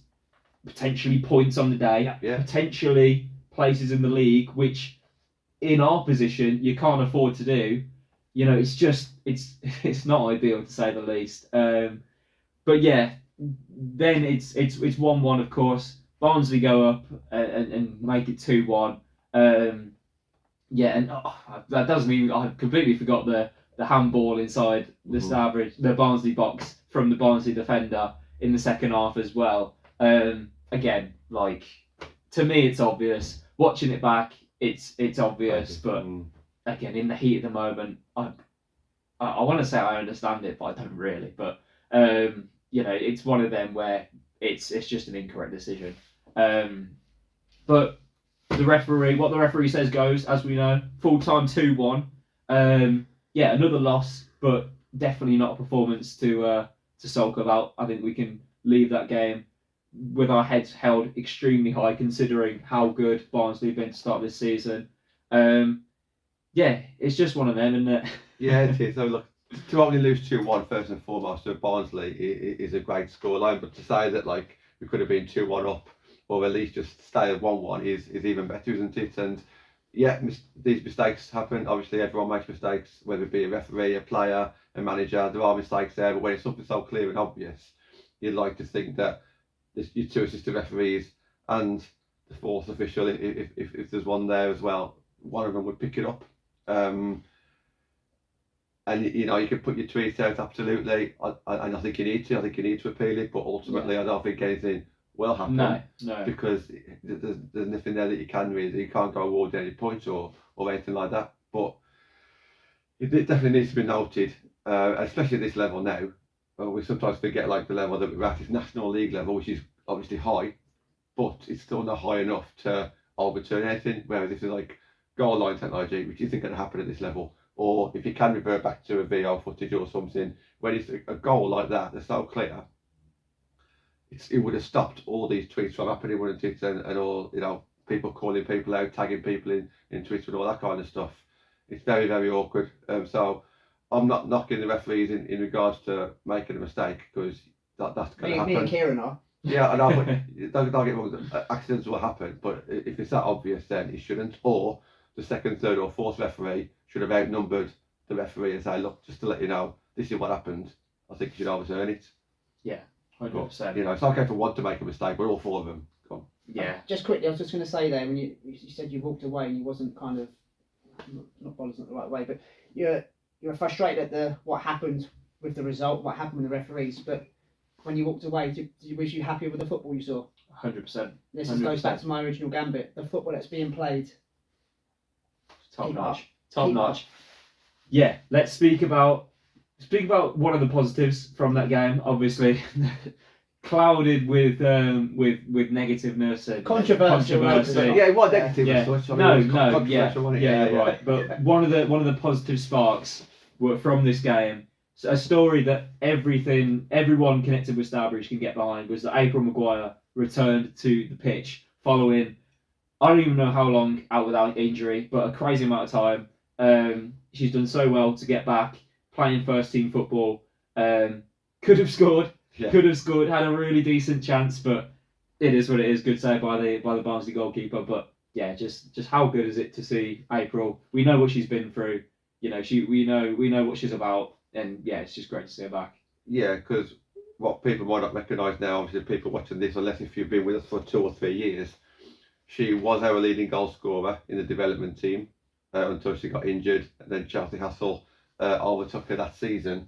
potentially points on the day, potentially places in the league, which in our position you can't afford to do. It's just it's not ideal, to say the least. But yeah, then it's 1-1, of course. Barnsley go up and make it 2-1. And that doesn't even. I completely forgot the handball inside the Barnsley box from the Barnsley defender in the second half as well. Again, like, to me, it's obvious. Watching it back, it's obvious, but again, in the heat of the moment, I want to say I understand it, but I don't really. But it's one of them where it's just an incorrect decision. But what the referee says goes, as we know. Full time 2-1. Another loss, but definitely not a performance to sulk about. I think we can leave that game with our heads held extremely high, considering how good Barnsley have been to start this season. It's just one of them, isn't it? Yeah, it is. So look, to only lose 2-1 first and foremost to Barnsley is a great scoreline, but to say that like we could have been 2-1 up, or at least just stay at 1-1 is even better, isn't it? And yeah, these mistakes happen. Obviously, everyone makes mistakes, whether it be a referee, a player, a manager. There are mistakes there, but when it's something so clear and obvious, you'd like to think that your two assistant referees and the fourth official, if there's one there as well, one of them would pick it up. And you could put your tweet out, absolutely. And I think you need to. I think you need to appeal it, but ultimately, I don't think anything will happen. No. Because there's nothing there that you can really. You can't go award any points or anything like that. But it definitely needs to be noted, especially at this level now. We sometimes forget like the level that we're at is National League level, which is obviously high, but it's still not high enough to overturn anything. Whereas if it's like goal line technology, which isn't going to happen at this level, or if you can revert back to a VO footage or something, when it's a goal like that that's so clear, it would have stopped all these tweets from happening, wouldn't it? And all, people calling people out, tagging people in Twitter and all that kind of stuff. It's very, very awkward. So I'm not knocking the referees in regards to making a mistake, because that's going to happen. Me and Kieran are. Yeah, I know, but don't get me wrong, accidents will happen, but if it's that obvious, then it shouldn't. Or the second, third or fourth referee should have outnumbered the referee and say, look, just to let you know, this is what happened. I think you should overturn it. Yeah, 100%. But, it's okay for one to make a mistake, but all four of them. Go on. Yeah. Just quickly, I was just going to say there, when you said you walked away and you wasn't kind of, not bothered, not the right way, but you're frustrated at what happened with the result, what happened with the referees, but when you walked away, was you happy with the football you saw? 100%. This goes back to my original gambit. The football that's being played, top notch. Yeah, let's speak about one of the positives from that game. Obviously, clouded with negativeness and controversy. Yeah, it was negative. Right. But one of the positive sparks were from this game. A story that everyone connected with Stourbridge can get behind was that April Maguire returned to the pitch following, I don't even know how long out without injury, but a crazy amount of time. She's done so well to get back playing first team football. Could have scored, had a really decent chance, but it is what it is. Good save by the Barnsley goalkeeper. But yeah, just how good is it to see April? We know what she's been through. We know what she's about. And yeah, it's just great to see her back. Yeah, because what people might not recognise now, obviously people watching this, unless if you've been with us for 2 or 3 years, she was our leading goal scorer in the development team until she got injured, and then Chelsea Hassel overtook her that season.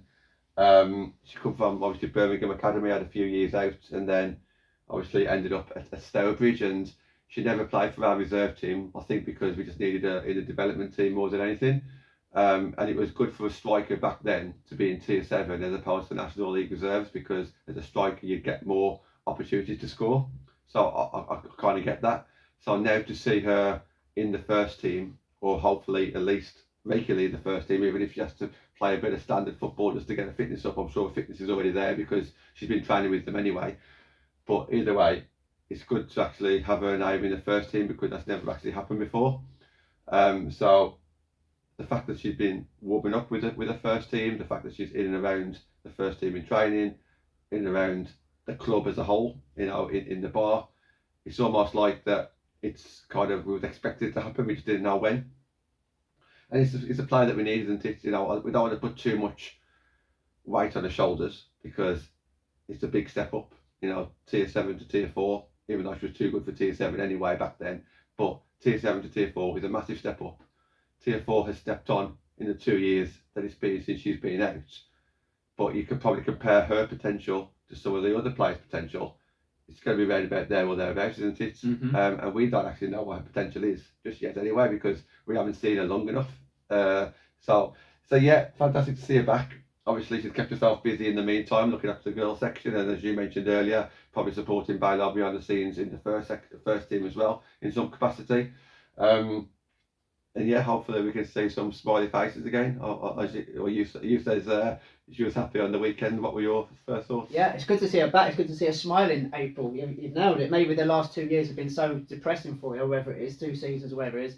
She come from obviously Birmingham Academy, had a few years out, and then obviously ended up at Stourbridge, and she never played for our reserve team, I think because we just needed her in the development team more than anything. And it was good for a striker back then to be in Tier 7 as opposed to National League reserves, because as a striker you'd get more opportunities to score. So I kind of get that. So now to see her in the first team, or hopefully at least regularly in the first team, even if she has to play a bit of standard football just to get her fitness up, I'm sure her fitness is already there because she's been training with them anyway. But either way, it's good to actually have her name in the first team, because that's never actually happened before. So the fact that she's been warming up with the first team, the fact that she's in and around the first team in training, in and around the club as a whole, in the bar, it's almost like that. It's kind of, we was expected to happen, we just didn't know when. And it's a player that we need, isn't it? We don't want to put too much weight on her shoulders, because it's a big step up. Tier 7 to Tier 4, even though she was too good for Tier 7 anyway back then. But Tier 7 to Tier 4 is a massive step up. Tier 4 has stepped on in the 2 years that it's been since she's been out. But you could probably compare her potential to some of the other players' potential. It's going to be around about there or thereabouts, isn't it? Mm-hmm. And we don't actually know what her potential is just yet anyway, because we haven't seen her long enough. So So yeah, fantastic to see her back. Obviously, she's kept herself busy in the meantime, looking after the girls section, and as you mentioned earlier, probably supporting Baylor behind the scenes in the first team as well, in some capacity. And yeah, hopefully we can see some smiley faces again. Or you says she was happy on the weekend. What were your first thoughts? Yeah, it's good to see her back. It's good to see her smiling, April. You've nailed it. Maybe the last 2 years have been so depressing for you, or whatever it is, 2 seasons, or whatever it is,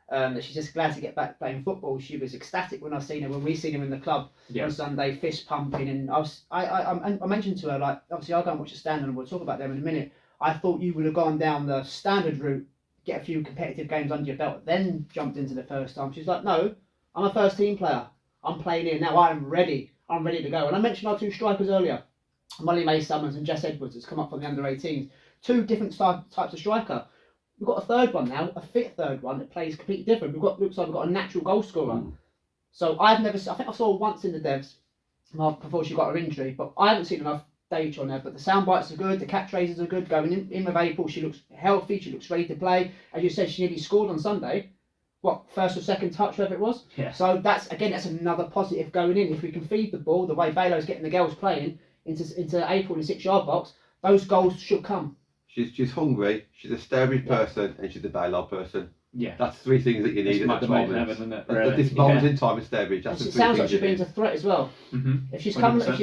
that she's just glad to get back playing football. She was ecstatic when we seen her in the club on Sunday, fist pumping. And I mentioned to her, like, obviously I don't watch the Standard, and we'll talk about them in a minute. I thought you would have gone down the Standard route, get a few competitive games under your belt, then jumped into the first time. She's like, no, I'm a first team player. I'm playing here now. I'm ready to go. And I mentioned our 2 strikers earlier, Molly May Summers and Jess Edwards, has come up from the under 18s. 2 different types of striker. We've got a third one now, a fit third one that plays completely different. Looks like we've got a natural goal scorer. So I think I saw once in the devs before she got her injury, but I haven't seen enough data on her. But the sound bites are good, the catchphrases are good. Going in with April, she looks healthy, she looks ready to play. As you said, she nearly scored on Sunday. What, first or second touch, whatever it was? Yeah. So that's another positive going in. If we can feed the ball the way Baylor's getting the girls playing into April in the 6-yard box, those goals should come. She's hungry, she's a Stourbridge person, and she's a Baylor person. Yeah. That's 3 things that you need at the moment. At this moment in time in Stourbridge, that's the 3 things. It sounds like she's being a threat as well. Mm-hmm. If she's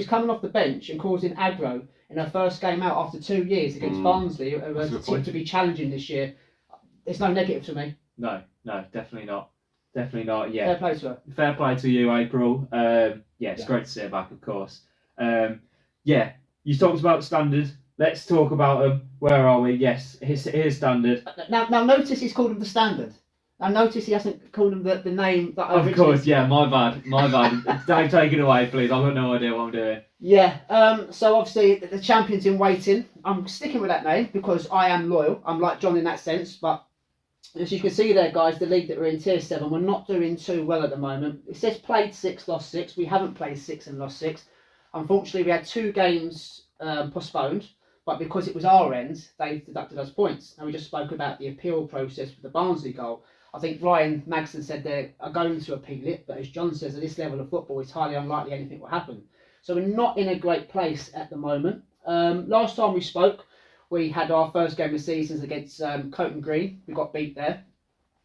coming off the bench and causing aggro in her first game out after 2 years against Barnsley, who are to be challenging this year, there's no negative to me. No, definitely not. Yeah. Fair play to her. Fair play to you, April. It's great to see her back, of course. You talked about Standard. Let's talk about them. Where are we? Yes, here's Standard. Now notice he's called them the Standard. Now notice he hasn't called them the name that I Of course, yeah, my bad. Don't take it away, please. I've got no idea what I'm doing. Yeah, so obviously the champion's in waiting. I'm sticking with that name because I am loyal. I'm like John in that sense, but as you can see there, guys, the league that we're in Tier 7, we're not doing too well at the moment. It says played 6, lost 6. We haven't played 6 and lost 6. Unfortunately, we had 2 games postponed, but because it was our end, they deducted us points. And we just spoke about the appeal process for the Barnsley goal. I think Ryan Magson said they are going to appeal it, but as John says, at this level of football, it's highly unlikely anything will happen. So we're not in a great place at the moment. Last time we spoke, we had our first game of seasons against Coton Green. We got beat there.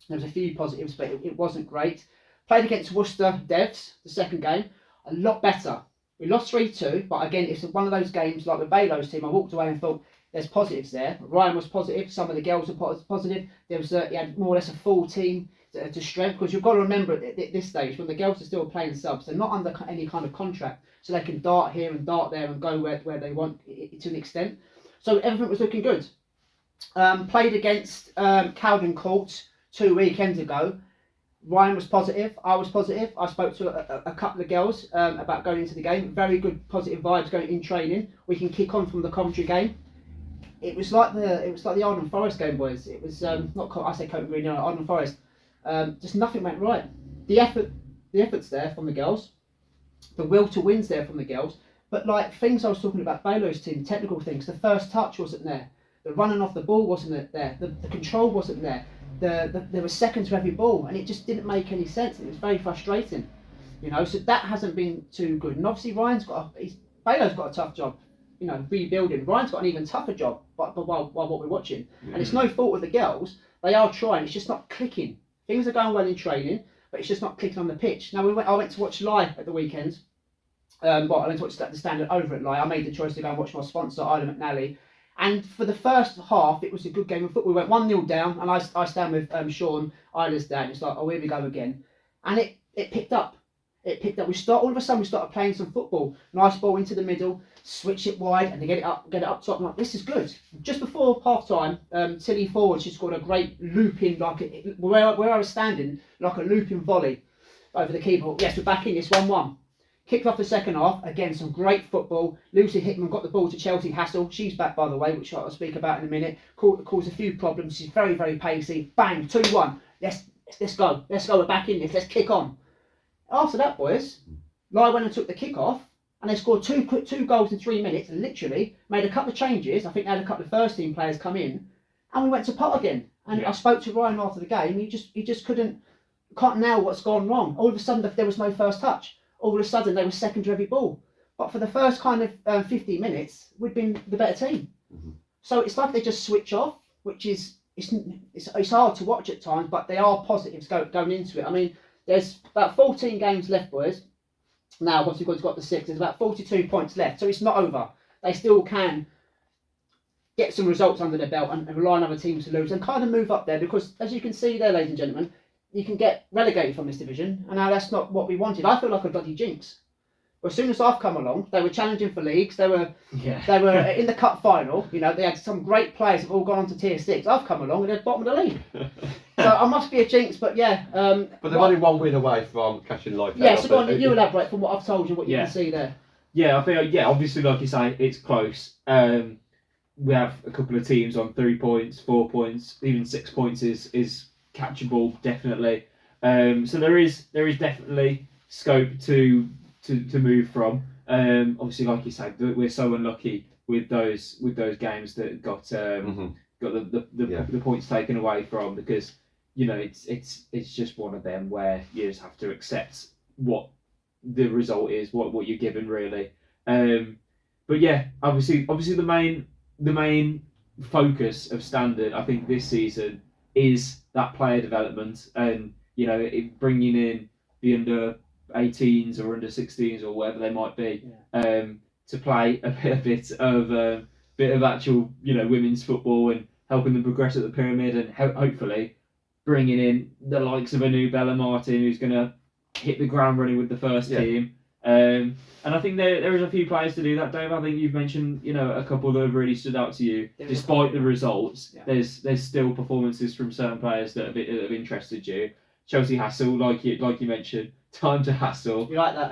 There was a few positives, but it wasn't great. Played against Worcester Devs, the second game, a lot better. We lost 3-2, but again, it's one of those games like with Baylor's team. I walked away and thought, there's positives there. Ryan was positive. Some of the girls were positive. There was he had more or less a full team to strength, because you've got to remember at this stage when the girls are still playing subs, they're not under any kind of contract, so they can dart here and dart there and go where they want to an extent. So everything was looking good. Played against Cowden Court 2 weekends ago. Ryan was positive. I was positive. I spoke to a couple of girls about going into the game. Very good positive vibes going in training. We can kick on from the Coventry game. It was like the Arden Forest game, boys. It was I say Coton Green, no, Arden Forest. Just nothing went right. The effort's there from the girls. The will to win's there from the girls. But like things I was talking about, Baylor's team, technical things, the first touch wasn't there. The running off the ball wasn't there. The control wasn't there. There was seconds to every ball, and it just didn't make any sense. It was very frustrating, So that hasn't been too good. And obviously Baylor's got a tough job, rebuilding. Ryan's got an even tougher job, while what we're watching. Yeah. And it's no fault of the girls. They are trying. It's just not clicking. Things are going well in training, but it's just not clicking on the pitch. Now I went to watch live at the weekend. I went to watch the Standard over at Live. I made the choice to go and watch my sponsor, Ida McNally. And for the first half, it was a good game of football. We went 1-0 down, and I stand with Sean, Ida's dad. It's like, oh, here we go again. And it picked up. All of a sudden, we started playing some football. Nice ball into the middle, switch it wide, and they get it up top. I'm like, this is good. Just before half time, Tilly forward, she scored a great looping, where I was standing, like a looping volley over the keeper. Yes, we're back in. It's 1-1. Kicked off the second half, again, some great football. Lucy Hickman got the ball to Chelsea Hassel. She's back, by the way, which I'll speak about in a minute. Caused a few problems. She's very, very pacey. Bang, 2-1. Let's go. We're back in this. Let's kick on. After that, boys, Lai went and took the kick off, and they scored two goals in 3 minutes, literally. Made a couple of changes. I think they had a couple of first team players come in, and we went to pot again. And I spoke to Ryan after the game. He just couldn't can't nail what's gone wrong. All of a sudden, there was no first touch. All of a sudden, they were second to every ball. But for the first kind of 15 minutes, we'd been the better team. Mm-hmm. So it's like they just switch off, which is it's hard to watch at times, but they are positives going into it. I mean, there's about 14 games left, boys. Now, once we've got the 6, there's about 42 points left, so it's not over. They still can get some results under their belt and rely on other teams to lose and kind of move up there, because as you can see there, ladies and gentlemen, you can get relegated from this division, and now that's not what we wanted. I feel like a bloody jinx. But as soon as I've come along, they were challenging for leagues. They were in the cup final. You know, they had some great players who've all gone on to tier 6. I've come along and they're bottom of the league. So I must be a jinx, but yeah. But they're only one win away from catching life. Yeah, so go on, you elaborate from what I've told you, what you can see there. Yeah, I feel obviously, like you say, it's close. We have a couple of teams on 3 points, 4 points, even 6 points is catchable, definitely. So there is definitely scope to move from. Obviously, like you said, we're so unlucky with those games that got the points taken away from, because it's just one of them where you just have to accept what the result is, what you're given, really. But yeah, obviously the main focus of Standard, I think, this season is that player development, and bringing in the under 18s or under 16s or whatever they might be, to play a bit of actual women's football, and helping them progress at the pyramid, and hopefully bringing in the likes of a new Bella Martin, who's going to hit the ground running with the first team. And I think there is a few players to do that, Dave. I think you've mentioned a couple that have really stood out to you. Despite the results, there's still performances from certain players that have interested you. Chelsea Hassel, like you mentioned, time to hassle. You like that?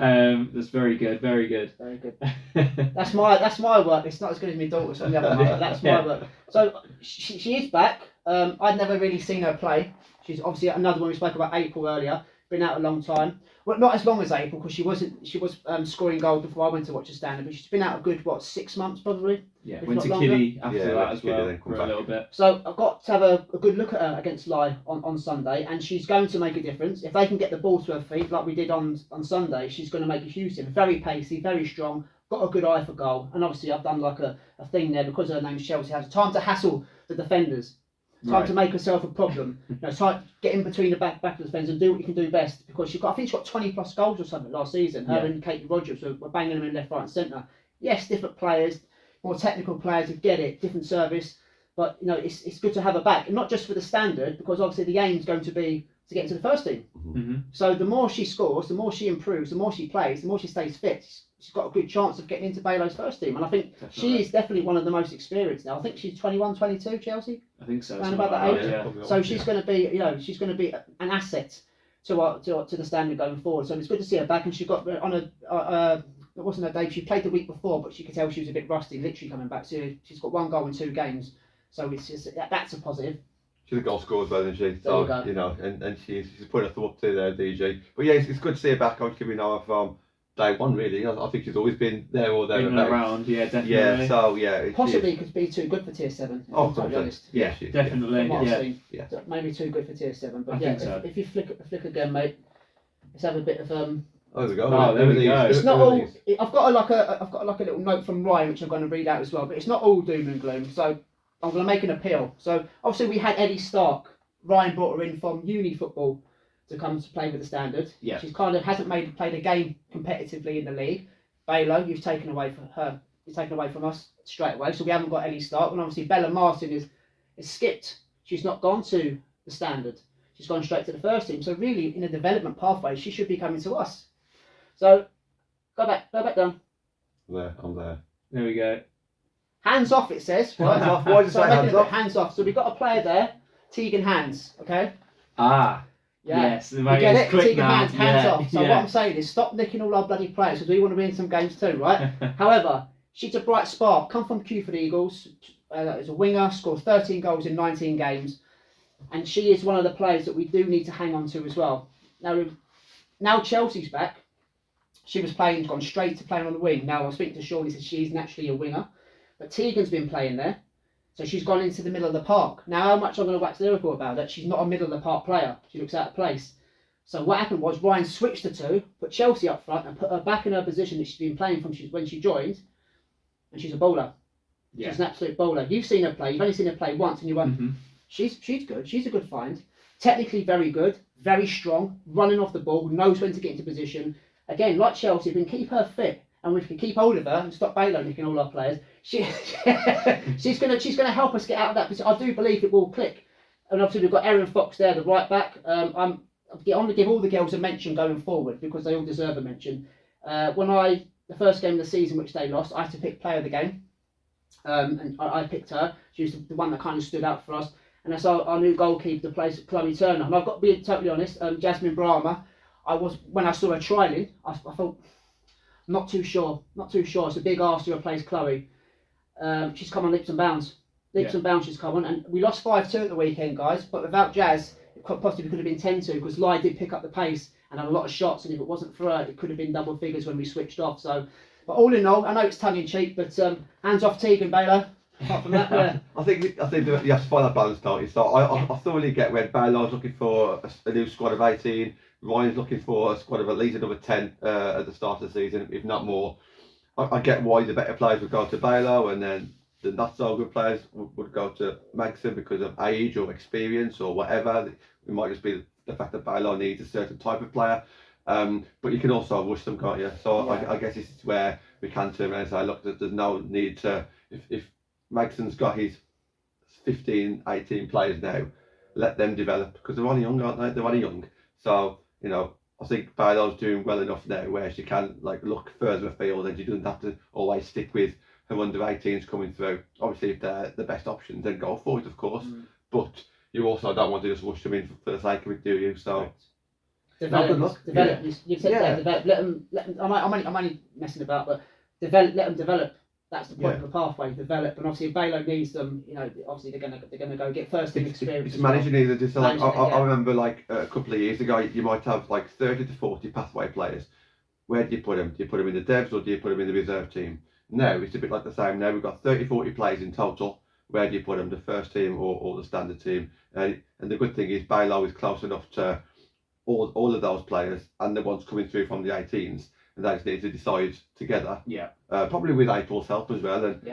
That's very good, very good. Very good. That's my work. It's not as good as my daughter's on the other hand, but that's my work. So she is back. I'd never really seen her play. She's obviously another one. We spoke about April earlier. Been out a long time. Well, not as long as April, because she was scoring goals before I went to watch the Standard, but she's been out a good 6 months probably. Yeah, went to Kiddy after that as well for a little bit. So I've got to have a good look at her against Lye on Sunday, and she's going to make a difference. If they can get the ball to her feet like we did on Sunday, she's going to make a huge difference. Very pacey, very strong, got a good eye for goal, and obviously I've done like a thing there, because her name's Chelsea Hassel. Time to hassle the defenders. Time to make herself a problem. Try get in between the back of the defence and do what you can do best, because I think she got 20 plus goals or something last season. Her and Katie Rogers were banging them in left, right, and centre. Yes, different players, more technical players who get it, different service, but it's good to have her back, and not just for the Standard, because obviously the aim is going to be to get into the first team. Mm-hmm. So the more she scores, the more she improves, the more she plays, the more she stays fit. She's got a good chance of getting into Balo's first team, and I think she is definitely one of the most experienced now. I think she's 21, 22, Chelsea. I think so. Around about that age. Yeah. So she's going to be, she's going to be an asset to the Standard going forward. So it's good to see her back, and she got on it wasn't her day. She played the week before, but you could tell she was a bit rusty, literally coming back. So she's got 1 goal in 2 games, so it's just that's a positive. She's a goal scorer as well, isn't she? So and she's put her thought to there, DJ. But yeah, it's good to see her back. Obviously, we know her from day one, really. I think she's always been there or there. Been around, yeah, definitely. Yeah, so yeah. Possibly could be too good for tier 7. Oh, to be honest. Yeah, definitely. Yeah. So maybe too good for tier 7. But I think so. if you flick again, mate, let's have a bit of Oh, there we go. Oh, there we go. It's not all. I've got like a little note from Ryan, which I'm going to read out as well. But it's not all doom and gloom. So I'm going to make an appeal. So obviously we had Eddie Stark. Ryan brought her in from uni football to come to play with the Standard. Yeah. She's kind of hasn't played a game competitively in the league. Balo, you've taken away from her. You've taken away from us straight away. So we haven't got Ellie Stark. And obviously Bella Martin is skipped. She's not gone to the Standard. She's gone straight to the first team. So really, in a development pathway, she should be coming to us. So go back down. I'm there. There we go. Hands off, it says. Right? Hands off. Why did you say hands off? Hands off. So we've got a player there, Tegan Hands. Okay. Yeah. Yes. You get it? Tegan now. hands off. So what I'm saying is stop nicking all our bloody players, because we want to win some games too, right? However, she's a bright spark. Come from Cuford Eagles. As a winger, scored 13 goals in 19 games. And she is one of the players that we do need to hang on to as well. Now Chelsea's back. She was gone straight to playing on the wing. Now I was speaking to Sean, he said she's naturally a winger. But Tegan's been playing there. So she's gone into the middle of the park. Now, how much I'm going to wax lyrical about that, she's not a middle of the park player. She looks out of place. So what happened was Ryan switched the two, put Chelsea up front, and put her back in her position that she's been playing from when she joined, and she's a bowler. Yeah. She's an absolute bowler. You've seen her play. You've only seen her play once, and you went, she's good. She's a good find. Technically very good, very strong, running off the ball, knows when to get into position. Again, like Chelsea, if we can keep her fit and we can keep hold of her and stop Baylor nicking all our players, she's gonna help us get out of that position. I do believe it will click. And obviously we've got Erin Fox there, the right back. I'm going to give all the girls a mention going forward because they all deserve a mention. The first game of the season which they lost, I had to pick player of the game. And I picked her. She was the one that kind of stood out for us. And that's our new goalkeeper to place Chloe Turner. And I've got to be totally honest, Jasmine Brahma, when I saw her trialling, I thought, not too sure. It's a big ask to replace Chloe. She's come on leaps and bounds. And bounds she's come on. And we lost 5-2 at the weekend, guys. But without Jazz, it possibly could have been 10-2 because Lai did pick up the pace and had a lot of shots. And if it wasn't for her, it could have been double figures when we switched off. So, but all in all, I know it's tongue in cheek, but hands off Tegan Baylor. Apart from that, yeah. I think that you have to find that balance, don't you? So I thoroughly get when Baylor's looking for a new squad of 18, Ryan's looking for a squad of at least another 10 at the start of the season, if not more. I get why the better players would go to Baylor and then the not so good players would go to Magson because of age or experience or whatever. It might just be the fact that Baylor needs a certain type of player. But you can also rush them, can't you? So I guess this is where we can turn around and say, look, there's no need to, if Magson's got his 15, 18 players now, let them develop because they're only young, aren't they? They're only young. So, I think Baylor's doing well enough now where she can look further afield and she doesn't have to always stick with her under 18s coming through. Obviously, if they're the best option, then go for it, of course. But you also don't want to just rush them in for the sake of it, do you? So. Develop. You said develop. Let them. I'm only messing about, but let them develop. That's the point of the pathway. Develop, and obviously if Baylor needs them. Obviously they're gonna go get first team experience. It's managing either. Just I remember a couple of years ago, you might have 30 to 40 pathway players. Where do you put them? Do you put them in the devs or do you put them in the reserve team? Now it's a bit like the same. Now we've got 30, 40 players in total. Where do you put them? The first team or the standard team? And the good thing is Baylor is close enough to all of those players and the ones coming through from the 18s, and they just need to decide together. Yeah. Probably with April's help as well. And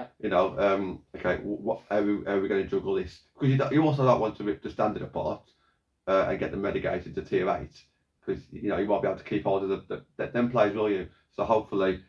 okay, how are we going to juggle this? Because you also don't want to rip the standard apart and get them relegated to tier 8, because you won't be able to keep hold of them players, will you? So hopefully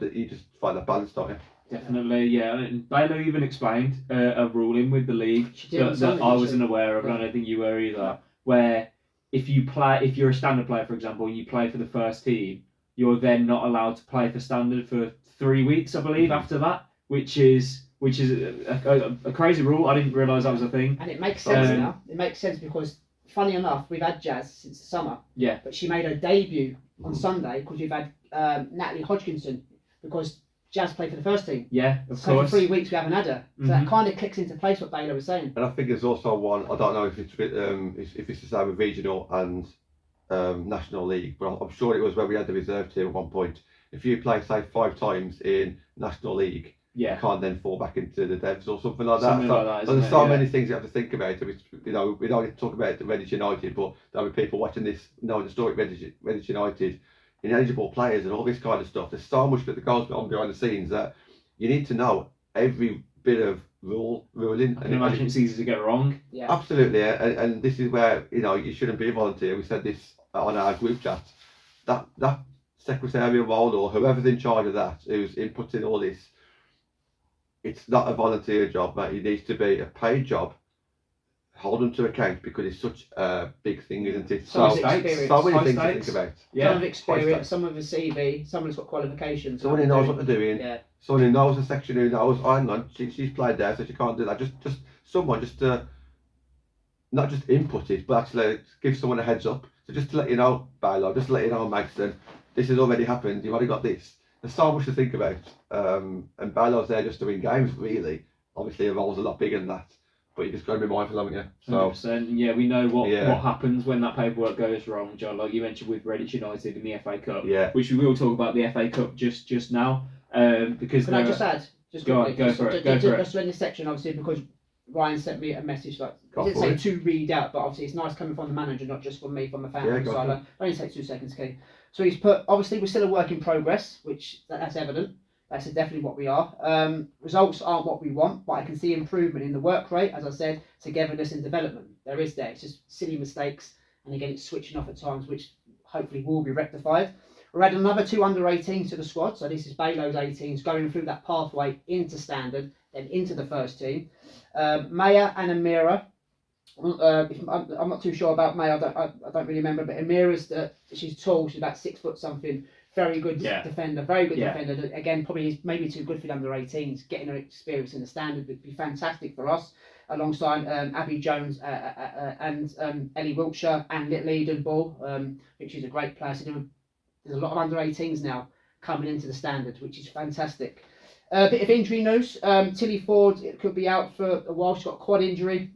you just find that balance, don't you? Definitely, yeah. And Baylor even explained a ruling with the league that I wasn't aware of, and I don't think you were either, where if you're a standard player, for example, and you play for the first team, you're then not allowed to play for standard for 3 weeks, I believe, after that, which is a crazy rule. I didn't realise that was a thing. And it makes sense now. It makes sense because, funny enough, we've had Jazz since the summer. Yeah. But she made her debut on Sunday because we've had Natalie Hodgkinson, because Jazz played for the first team. Yeah, of so course. For 3 weeks we haven't had her. So that kind of clicks into place what Baylor was saying. And I think there's also one, I don't know if it's the same with regional and National League, but I'm sure it was where we had the reserve team at one point. If you play, say, 5 times in National League, you can't then fall back into the devs or something like that. There's so many things you have to think about. We don't get to talk about Redditch United, but there'll be people watching this knowing the story of Redditch United, ineligible players and all this kind of stuff. There's so much that goes on behind the scenes that you need to know every bit of ruling. I can imagine it's easy to get wrong. Yeah. Absolutely, and this is where you shouldn't be a volunteer. We said this on our group chat. That secretarial role or whoever's in charge of that, who's inputting all this, it's not a volunteer job, mate. It needs to be a paid job. Hold them to account because it's such a big thing, isn't it? So many things to think about. Yeah. Some have experience, some have a CV, someone's got qualifications. Someone who knows what they're doing. Yeah. Someone who knows the section, who knows, oh, hang on, she's played there, so she can't do that. Just someone just to not just input it, but actually give someone a heads up. So just to let you know, Baylor, just to let you know, Magston, this has already happened. You've already got this. There's so much to think about. And Baylor's there just to win games, really. Obviously, the role's a lot bigger than that. But you just got to be mindful, haven't you? So, 100%. Yeah, we know what happens when that paperwork goes wrong, John. Like you mentioned with Redditch United in the FA Cup, which we will talk about the FA Cup just now. Because can I just add? Just go for it. Just in this section, obviously, because Ryan sent me a message like, Go he didn't for say it. to read out, but obviously it's nice coming from the manager, not just from me, from the fan. Yeah, go So for like, only take 2 seconds, Key. So he's put, obviously we're still a work in progress, which that's evident. That's definitely what we are. Results aren't what we want, but I can see improvement in the work rate, as I said, togetherness and development. There is there. It's just silly mistakes, and again, it's switching off at times, which hopefully will be rectified. We're adding another 2 under 18s to the squad, so this is Baylo's 18s going through that pathway into standard, then into the first team. Maya and Amira. I'm not too sure about Maya. I don't really remember, but Amira's she's tall. She's about 6 foot something. Very good defender. Very good defender. Again, probably maybe too good for the under 18s. Getting her experience in the standard would be fantastic for us. Alongside Abby Jones and Ellie Wiltshire and Little Eden Ball. I think she's a great player. So there's a lot of under 18s now coming into the standard, which is fantastic. A bit of injury news. Tilly Ford could be out for a while. She's got a quad injury,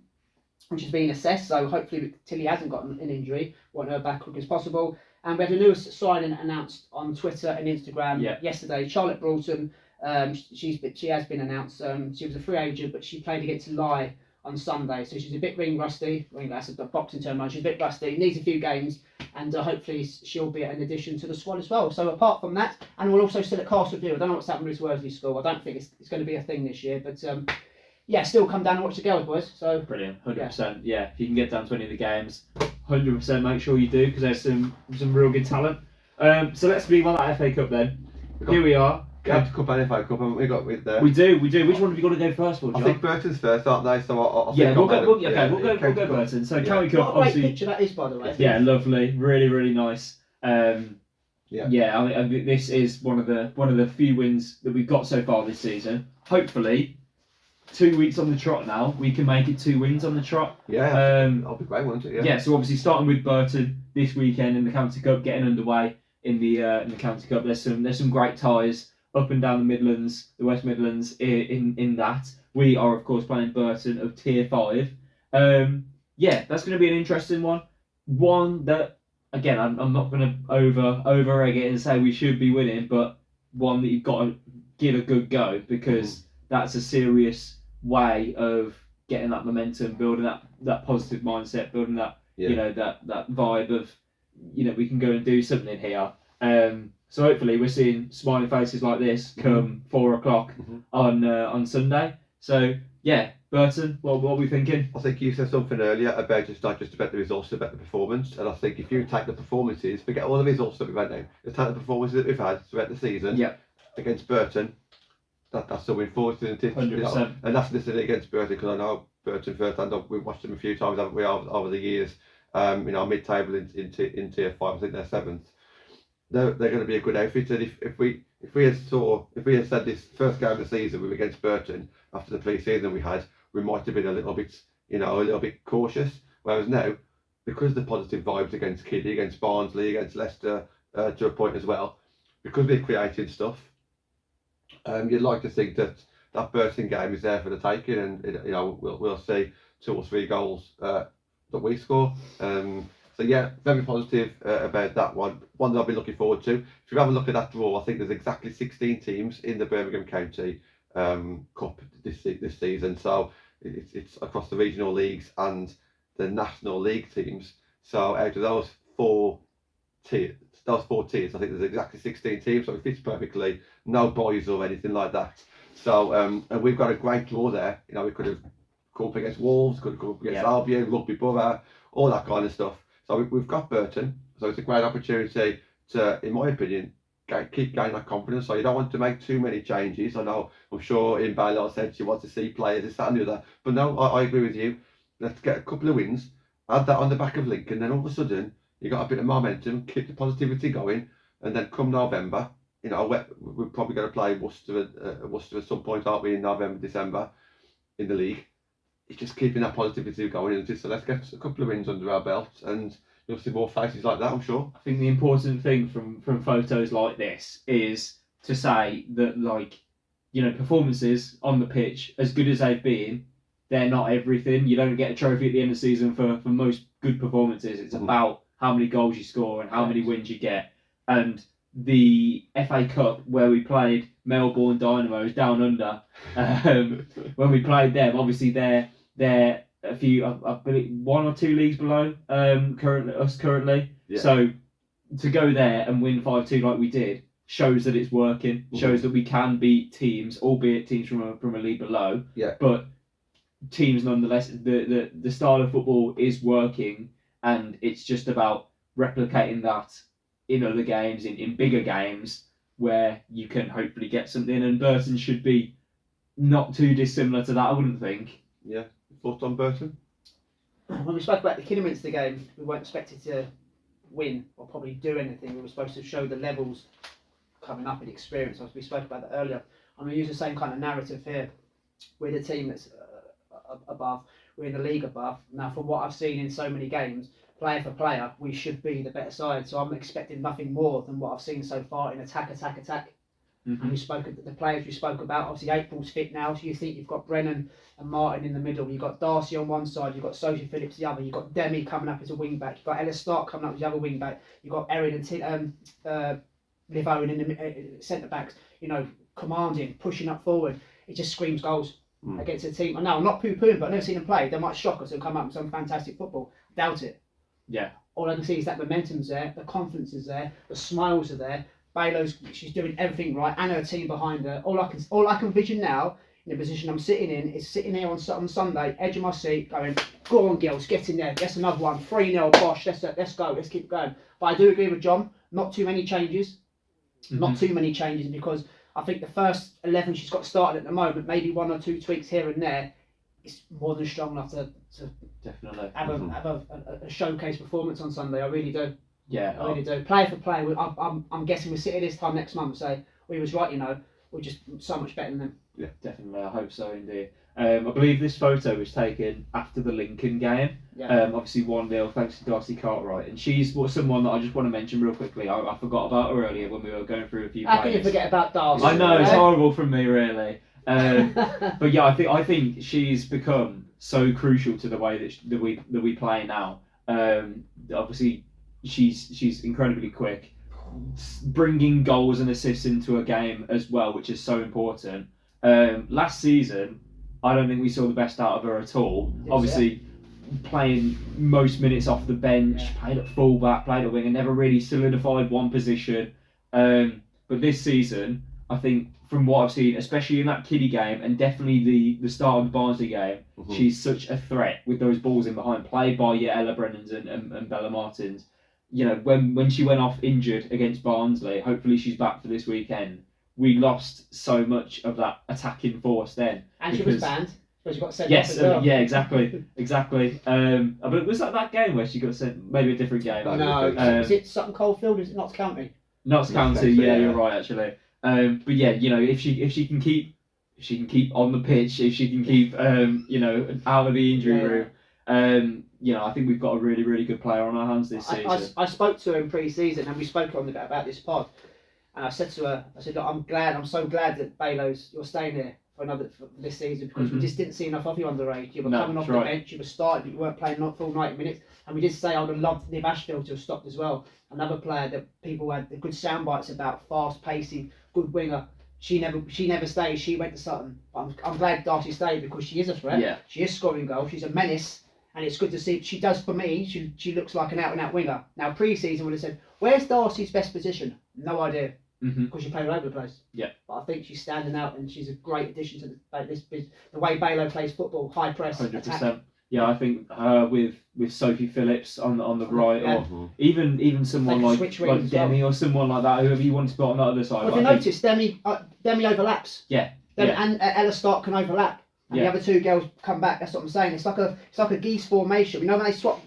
which is being assessed. So hopefully Tilly hasn't got an injury. Want her back quick as possible. And we had a newest signing announced on Twitter and Instagram yesterday. Charlotte Broughton. She has been announced. She was a free agent, but she played against Lye on Sunday, so she's a bit ring rusty. I think that's a boxing term. She's a bit rusty. Needs a few games, and hopefully she'll be an addition to the squad as well. So apart from that, and we're also still at Castle View. I don't know what's happened with Worsley School. I don't think it's going to be a thing this year, but still come down and watch the girls, boys. So brilliant, 100%. Yeah, if you can get down to any of the games, 100% make sure you do, because there's some real good talent. So let's move on that FA Cup then. Here we are. County Cup and FA Cup, haven't we got with there? We do. Which one have we got to go first for, John? I think Burton's first, aren't they? So I'll we'll go Burton. So County Cup, what a great picture that is, by the way. Yeah, lovely, really, really nice. I mean, this is one of the few wins that we've got so far this season. Hopefully, 2 weeks on the trot now, we can make it 2 wins on the trot. Yeah, that'll be great, won't it? Yeah. So obviously starting with Burton this weekend in the County Cup, getting underway in the County Cup. There's some great ties up and down the Midlands, the West Midlands. In that, we are of course playing Burton of Tier 5. That's going to be an interesting one. One that, again, I'm not going to over egg it and say we should be winning, but one that you've got to give a good go, because that's a serious way of getting that momentum, building that positive mindset, building that that vibe of we can go and do something here. So hopefully we're seeing smiling faces like this come 4 o'clock on Sunday. So yeah, Burton, what are we thinking? I think you said something earlier about not just about the results, about the performance. And I think if you take the performances, forget all the results that we've had now, just take the performances that we've had throughout the season against Burton, that's a win for us, isn't it? 100%. And that's listening against Burton, because I know Burton first hand. We've watched them a few times, haven't we, over the years. Mid-table in Tier 5, I think they're 7th. They're going to be a good outfit, and if we had said this first game of the season we were against Burton after the pre-season we had, we might have been a little bit cautious. Whereas now, because of the positive vibes against Kiddy, against Barnsley, against Leicester, to a point as well, because we're creating stuff, you'd like to think that Burton game is there for the taking, and we'll see 2 or 3 goals that we score. So yeah, very positive about that one. One that I'll be looking forward to. If you have a look at that draw, I think there's exactly 16 teams in the Birmingham County Cup this season. So it's across the regional leagues and the National League teams. So out of those four tiers, I think there's exactly 16 teams. So it fits perfectly. No boys or anything like that. So and we've got a great draw there. We could have come up against Wolves, could have come up against Albion, Rugby Borough, all that kind of stuff. So we've got Burton, so it's a great opportunity to, in my opinion, keep gaining that confidence. So you don't want to make too many changes. I'm sure in Baylor said she wants to see players, this, that and the other. But no, I agree with you. Let's get a couple of wins, add that on the back of Lincoln, then all of a sudden you got a bit of momentum, keep the positivity going, and then come November, we're probably going to play Worcester at some point, aren't we, in November, December, in the league. It's just keeping that positivity going, isn't it? So let's get a couple of wins under our belt, and you'll see more faces like that, I'm sure. I think the important thing from photos like this is to say that, performances on the pitch, as good as they've been, they're not everything. You don't get a trophy at the end of the season for most good performances. It's about how many goals you score and how many wins you get. And the FA Cup, where we played Melbourne Dynamos down under, when we played them, obviously they're they're a few, I believe, 1 or 2 leagues below currently. Yeah. So to go there and win 5-2 like we did shows that it's working. Shows that we can beat teams, albeit teams from a league below. Yeah. But teams nonetheless. The style of football is working, and it's just about replicating that in other games, in bigger games, where you can hopefully get something. And Burton should be not too dissimilar to that, I wouldn't think. Yeah. Thoughts on Burton? When we spoke about the Kidderminster game, we weren't expected to win or probably do anything. We were supposed to show the levels coming up in experience. As we spoke about that earlier. I'm going to use the same kind of narrative here. We're the team that's above. We're in the league above. Now, from what I've seen in so many games, player for player, we should be the better side. So I'm expecting nothing more than what I've seen so far in attack. Mm-hmm. And we spoke of the players we spoke about. Obviously, April's fit now, so you think you've got Brennan and Martin in the middle. You've got Darcy on one side. You've got Sophie Phillips the other. You've got Demi coming up as a wing back. You've got Ella Stark coming up as the other wing back. You've got Erin and Liv Owen in the centre backs. You know, commanding, pushing up forward. It just screams goals against a team. I know I'm not poo-pooing, but I've never seen them play. They might shock us and come up with some fantastic football. Doubt it. Yeah. All I can see is that momentum's there, the confidence is there, the smiles are there. She's doing everything right, and her team behind her. All I can vision now, in the position I'm sitting in, is sitting here on Sunday, edge of my seat, going, "Go on, girls, get in there. That's another one. 3-0, Bosch. Let's go. Let's keep going." But I do agree with John. Not too many changes. Not too many changes, because I think the first 11 she's got started at the moment, maybe 1 or 2 tweaks here and there, is more than strong enough to definitely have a showcase performance on Sunday. I really do. Yeah, I really do. Player for player, I'm guessing we're sitting this time next month, so we was right, you know. We're just so much better than them. Yeah, definitely. I hope so, indeed. I believe this photo was taken after the Lincoln game. Yeah. Obviously 1-0 thanks to Darcy Cartwright, and she's someone that I just want to mention real quickly. I forgot about her earlier when we were going through a few How players. can you forget about Darcy? I know, it's horrible from me, really. But yeah, I think she's become so crucial to the way that we play now. Obviously, she's incredibly quick, bringing goals and assists into a game as well, which is so important. Last season, I don't think we saw the best out of her at all. Obviously, playing most minutes off the bench, played at fullback, played at wing, and never really solidified one position. But this season, I think from what I've seen, especially in that Kiddy game, and definitely the start of the Barnsley game, she's such a threat with those balls in behind, played by Ella Brennans and Bella Martins. You know, when she went off injured against Barnsley, hopefully she's back for this weekend. We lost so much of that attacking force then. And she was banned, but she got sent off as well. Yeah, exactly. But was that game where she got sent? Maybe a different game. No, is it Sutton Coldfield? Is it Notts County? Notts County. Yeah, you're right actually. But yeah, you know, if she can keep on the pitch, if she can keep you know, out of the injury room, you know, I think we've got a really, really good player on our hands this season. I spoke to her in pre-season, and we spoke on about this pod, and I said to her, look, I'm so glad that Baylos, you're staying here for this season, because we just didn't see enough of you underage. You were coming off the bench, you were starting, but you weren't playing not full 90 minutes. And we did say I would have loved Liv Ashfield to have stopped as well. Another player that people had good sound bites about, fast pacing, good winger. She never stayed. She went to Sutton. But I'm glad Darcy stayed, because she is a threat. Yeah. She is scoring goals. She's a menace. And it's good to see. She does, for me, she looks like an out-and-out winger. Now, pre-season would have said, where's Darcy's best position? No idea. Because she played all over the place. Yeah. But I think she's standing out, and she's a great addition to the way Baylo plays football, high press, 100%. attack. Yeah, I think her with Sophie Phillips on the right, or even someone like Demi or someone like that, whoever you want to put on the other side. Well, if you notice, Demi overlaps. Yeah. And Ella Stark can overlap. And the other two girls come back. That's what I'm saying. It's like a geese formation. You know when they swap.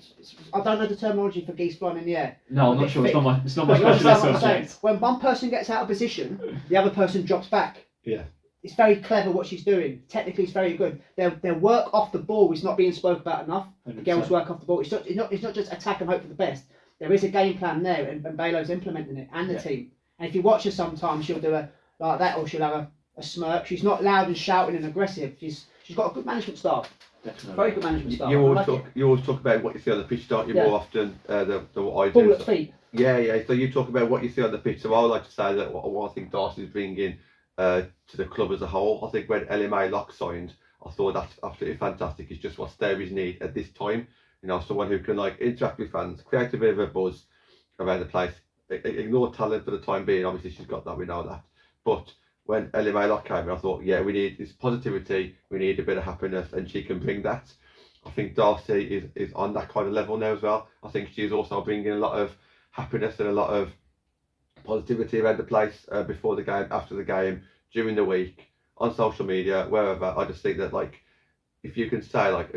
I don't know the terminology for geese flying in the air. No, I'm not sure. It's not my specialist subject. When one person gets out of position, the other person drops back. Yeah. It's very clever what she's doing. Technically, it's very good. Their work off the ball is not being spoken about enough. 100%. The girls work off the ball. It's not just attack and hope for the best. There is a game plan there, and Baylo's implementing it, and the team. And if you watch her sometimes, she'll do like that, or she'll have a smirk. She's not loud and shouting and aggressive. She's got a good management staff. Definitely. Very good management staff. You always talk about what you see on the pitch, don't you? More often than what I do. Ball at feet. Yeah. So you talk about what you see on the pitch. So I would like to say that what I think Darcy's bringing to the club as a whole. I think when Ellie May Locke signed, I thought that's absolutely fantastic. It's just what Stourbridge need at this time. You know, someone who can like interact with fans, create a bit of a buzz around the place. Ignore talent for the time being. Obviously, she's got that. We know that. But when Ellie Maylock came in, I thought, yeah, we need this positivity. We need a bit of happiness, and she can bring that. I think Darcy is on that kind of level now as well. I think she's also bringing a lot of happiness and a lot of positivity around the place before the game, after the game, during the week, on social media, wherever. I just think that like, if you can say like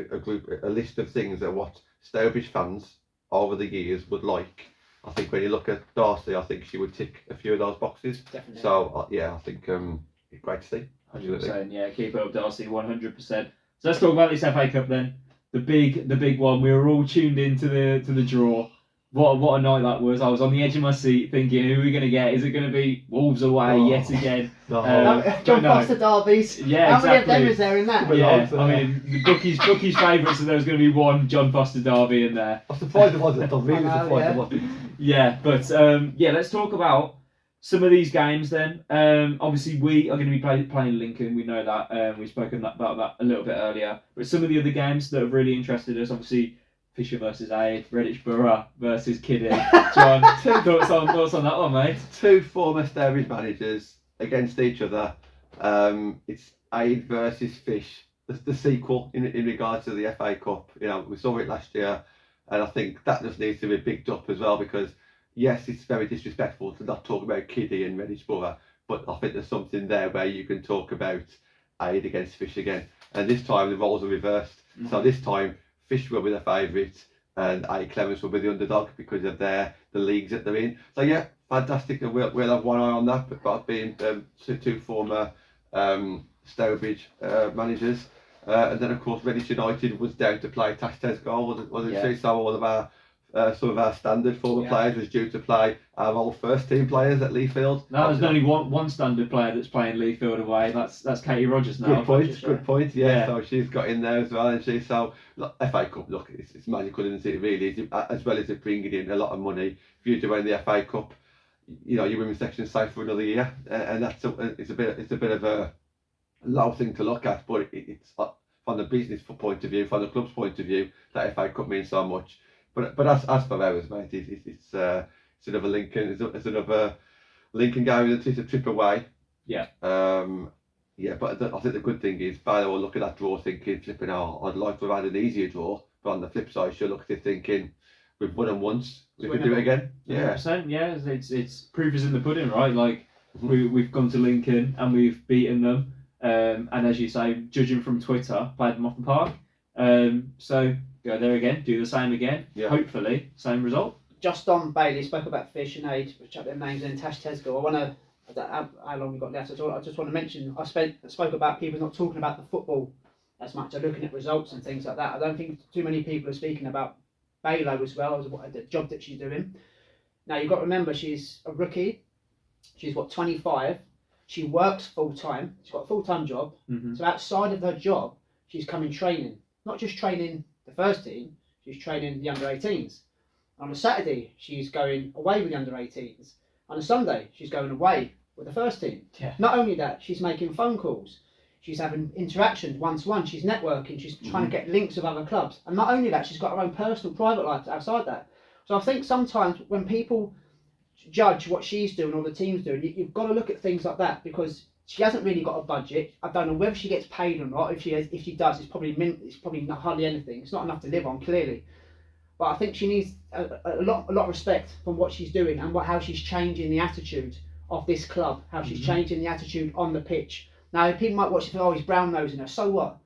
a list of things that what Stourbridge fans over the years would like, I think when you look at Darcy, I think she would tick a few of those boxes. Definitely. So yeah, I think great to see. 100%. Yeah, keep it up, Darcy. 100%. So let's talk about this FA Cup then. The big one. We were all tuned into the draw. What a night that was. I was on the edge of my seat thinking, who are we going to get? Is it going to be Wolves away yet again? John Foster derbies. Yeah, How many of them exactly. is there in that? Yeah, I mean, the bookies' favourites, so there was going to be one John Foster derby in there. I'm surprised it wasn't. I'm really surprised it wasn't. Yeah, but let's talk about some of these games then. Obviously, we are going to be playing Lincoln. We know that. We've spoken about that a little bit earlier. But some of the other games that have really interested us, obviously, Fisher versus Aid, Redditch Borough versus Kiddy. John, thoughts on that one, mate? Two former Stourbridge managers against each other. It's Aid versus Fish, the sequel in regards to the FA Cup. You know, we saw it last year, and I think that just needs to be picked up as well, because yes, it's very disrespectful to not talk about Kiddy and Redditch Borough, but I think there's something there where you can talk about Aid against Fish again. And this time the roles are reversed. Mm-hmm. So this time Fish will be the favourite and Aid Clements will be the underdog because of the leagues that they're in. So yeah, fantastic, and we'll have one eye on that, but being two former Stourbridge managers. And then of course Redditch United was down to play Tash Tesco, wasn't she? So all of our some of our standard former players was due to play our old first team players at Lee Field. No, there's only one standard player that's playing Lee Field away. That's Katie Rogers now. Good point. Yeah, so she's got in there as well, and she. So look, FA Cup, look, it's magical, isn't it? Really, as well as it bringing in a lot of money. If you do win the FA Cup, you know your women's section is safe for another year, and it's a bit of a low thing to look at, but it's from the business point of view, from the club's point of view, that FA Cup means so much. But as for ours, mate, it's another Lincoln. It's another Lincoln game. It's a trip away. Yeah. But I think the good thing is, Bailey will look at that draw thinking, flipping out, I'd like to have had an easier draw. But on the flip side, she'll look at it thinking, we've won them once, we can do it again. Yeah. 100%, yeah. It's proof is in the pudding, right? Like we've gone to Lincoln and we've beaten them. And as you say, judging from Twitter, played them off the park. So go there again, do the same again. Yeah. Hopefully, same result. Just on Bailey, spoke about Fish and Aid, which are their names, and Tash Tesco. I don't know how long we got left. I just want to mention, I spoke about people not talking about the football as much. They're looking at results and things like that. I don't think too many people are speaking about Bailo as well, as the job that she's doing. Now, you've got to remember, she's a rookie. She's 25. She works full time. She's got a full time job. Mm-hmm. So outside of her job, she's coming training. Not just training the first team, she's training the under 18s. On a Saturday, she's going away with the under 18s. On a Sunday, she's going away with the first team. Yeah. Not only that, she's making phone calls. She's having interactions one-to-one. She's networking. She's trying to get links with other clubs. And not only that, she's got her own personal, private life outside that. So I think sometimes when people judge what she's doing or the team's doing, you've got to look at things like that, because she hasn't really got a budget. I don't know whether she gets paid or not. If she does, it's probably not hardly anything. It's not enough to live on, clearly. But I think she needs a lot of respect from what she's doing and how she's changing the attitude of this club, how she's changing the attitude on the pitch. Now, people might watch it and think, oh, he's brown-nosing her. So what?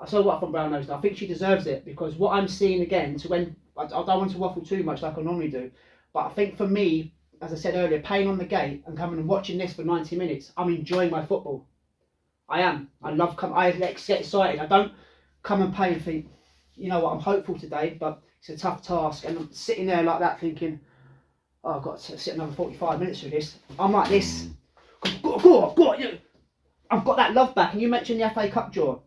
So what from brown-nosing her? I think she deserves it, because what I'm seeing again, I don't want to waffle too much like I normally do, but I think for me, as I said earlier, paying on the gate and coming and watching this for 90 minutes, I'm enjoying my football. I am. I get excited. I don't come and pay and think, you know what, I'm hopeful today, but it's a tough task. And I'm sitting there like that thinking, oh, I've got to sit another 45 minutes through this. I'm like this. Go on. I've got that love back. And you mentioned the FA Cup draw.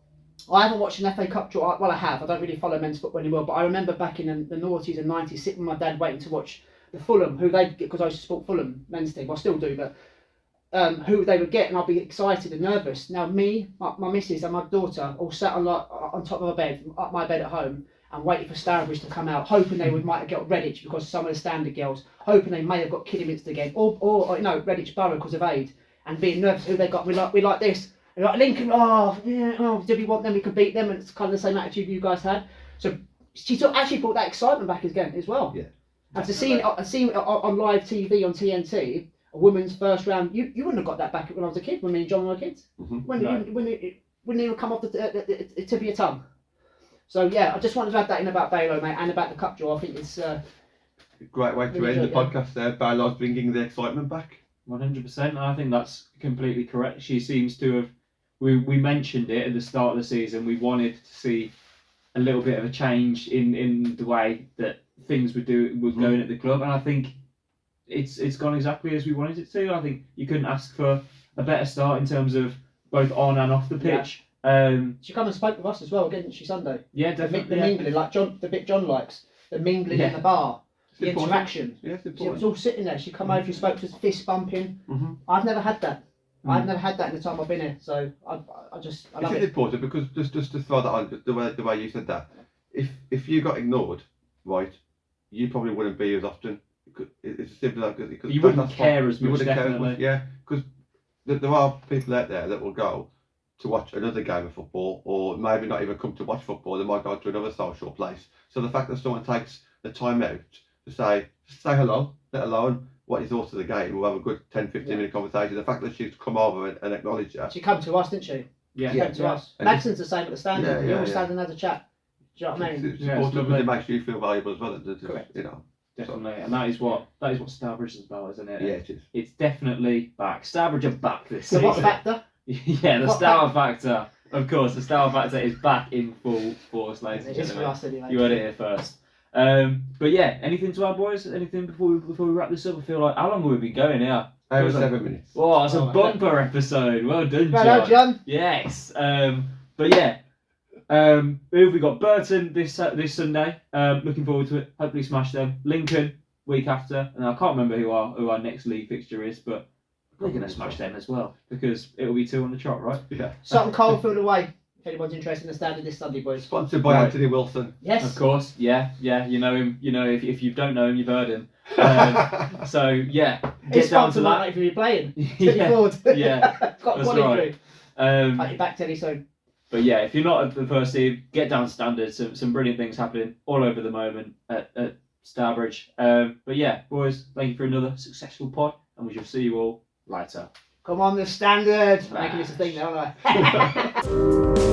I haven't watched an FA Cup draw. Well, I have. I don't really follow men's football anymore. But I remember back in the noughties and 90s, sitting with my dad waiting to watch the Fulham, because I used to support Fulham men's team. I still do, but who they would get, and I'd be excited and nervous. Now me, my missus and my daughter all sat on top of a bed, up my bed at home, and waiting for Stourbridge to come out, hoping they might have got Redditch because some of the standard girls, hoping they may have got Kiddy again, or no, Redditch Borough because of Aid, and being nervous who they got. We like this. We like Lincoln. Oh, yeah. Oh, do we want them? We can beat them, and it's kind of the same attitude you guys had. So she actually brought that excitement back again as well. Yeah. And to see it on live TV on TNT, a women's first round, you wouldn't have got that back when I was a kid, when me and John were kids. Mm-hmm. When it wouldn't even come off the tip of your tongue. So yeah, I just wanted to add that in about Balo, mate, and about the cup draw. I think it's great way to really end the good, podcast there. Balo's bringing the excitement back. 100%. I think that's completely correct. She seems to have. We mentioned it at the start of the season. We wanted to see a little bit of a change in the way that things were going at the club, and I think it's gone exactly as we wanted it to. I think you couldn't ask for a better start in terms of both on and off the pitch. She come and spoke with us as well, didn't she, Sunday? Yeah, definitely. The mingling, like the bit John likes, the mingling in the bar, the interaction. Yeah, it's She important. was all sitting there. She come over, she spoke to us, fist bumping. Mm-hmm. I've never had that. I've never had that in the time I've been here. So I love It's it. important because just to throw that on, the way you said that, if you got ignored, right, you probably wouldn't be as often. It's as simple as because you wouldn't care as much. You wouldn't care as Definitely. much, yeah, because there are people out there that will go to watch another game of football, or maybe not even come to watch football. They might go to another social place. So the fact that someone takes the time out to say hello, let alone what he thought of the game, we'll have a good 10-15 minute conversation. The fact that she's come over and acknowledged that. She come to us, didn't she? Yeah. She came to us. And Madsen's the same at the standard. We all yeah. stand and have a chat. Do you know what I mean? It's Yeah, important it's because it makes you feel valuable as well. Correct. You know. Definitely, and that is what Stourbridge is about, isn't it? Yeah, it is. It's definitely back. Stourbridge are back this So season. what factor? Yeah, the What Stour factor. Of course, the Stour factor is back in full force, ladies and It is for gentlemen. us anyway. You heard it here first. But yeah, anything to add, boys? Anything before we wrap this up? I feel like how long have we been going here? Over 7 minutes. Oh, it's a Oh, bumper episode. Well done, John. Well done, John. Yes. But yeah. Who have we got? Burton this Sunday. Looking forward to it. Hopefully smash them. Lincoln week after, and I can't remember who our next league fixture is, but we're gonna smash them as well because it'll be 2 on the trot, right? Yeah. Sutton Coldfield away. If anyone's interested in the standard this Sunday, boys. Sponsored by Right. Anthony Wilson. Yes. Of course. Yeah. You know him. You know if you don't know him, you've heard him. So yeah, His get down to sponsor might that. not even be playing. Yeah. Forward. Yeah. Got That's one right. injury. I'll be back Teddy soon. But yeah, if you're not at the first team, get down standard. Some brilliant things happening all over the moment at Stourbridge. But yeah, boys, thank you for another successful pod, and we shall see you all later. Come on, the standard. Bash. Making this a thing now, aren't I?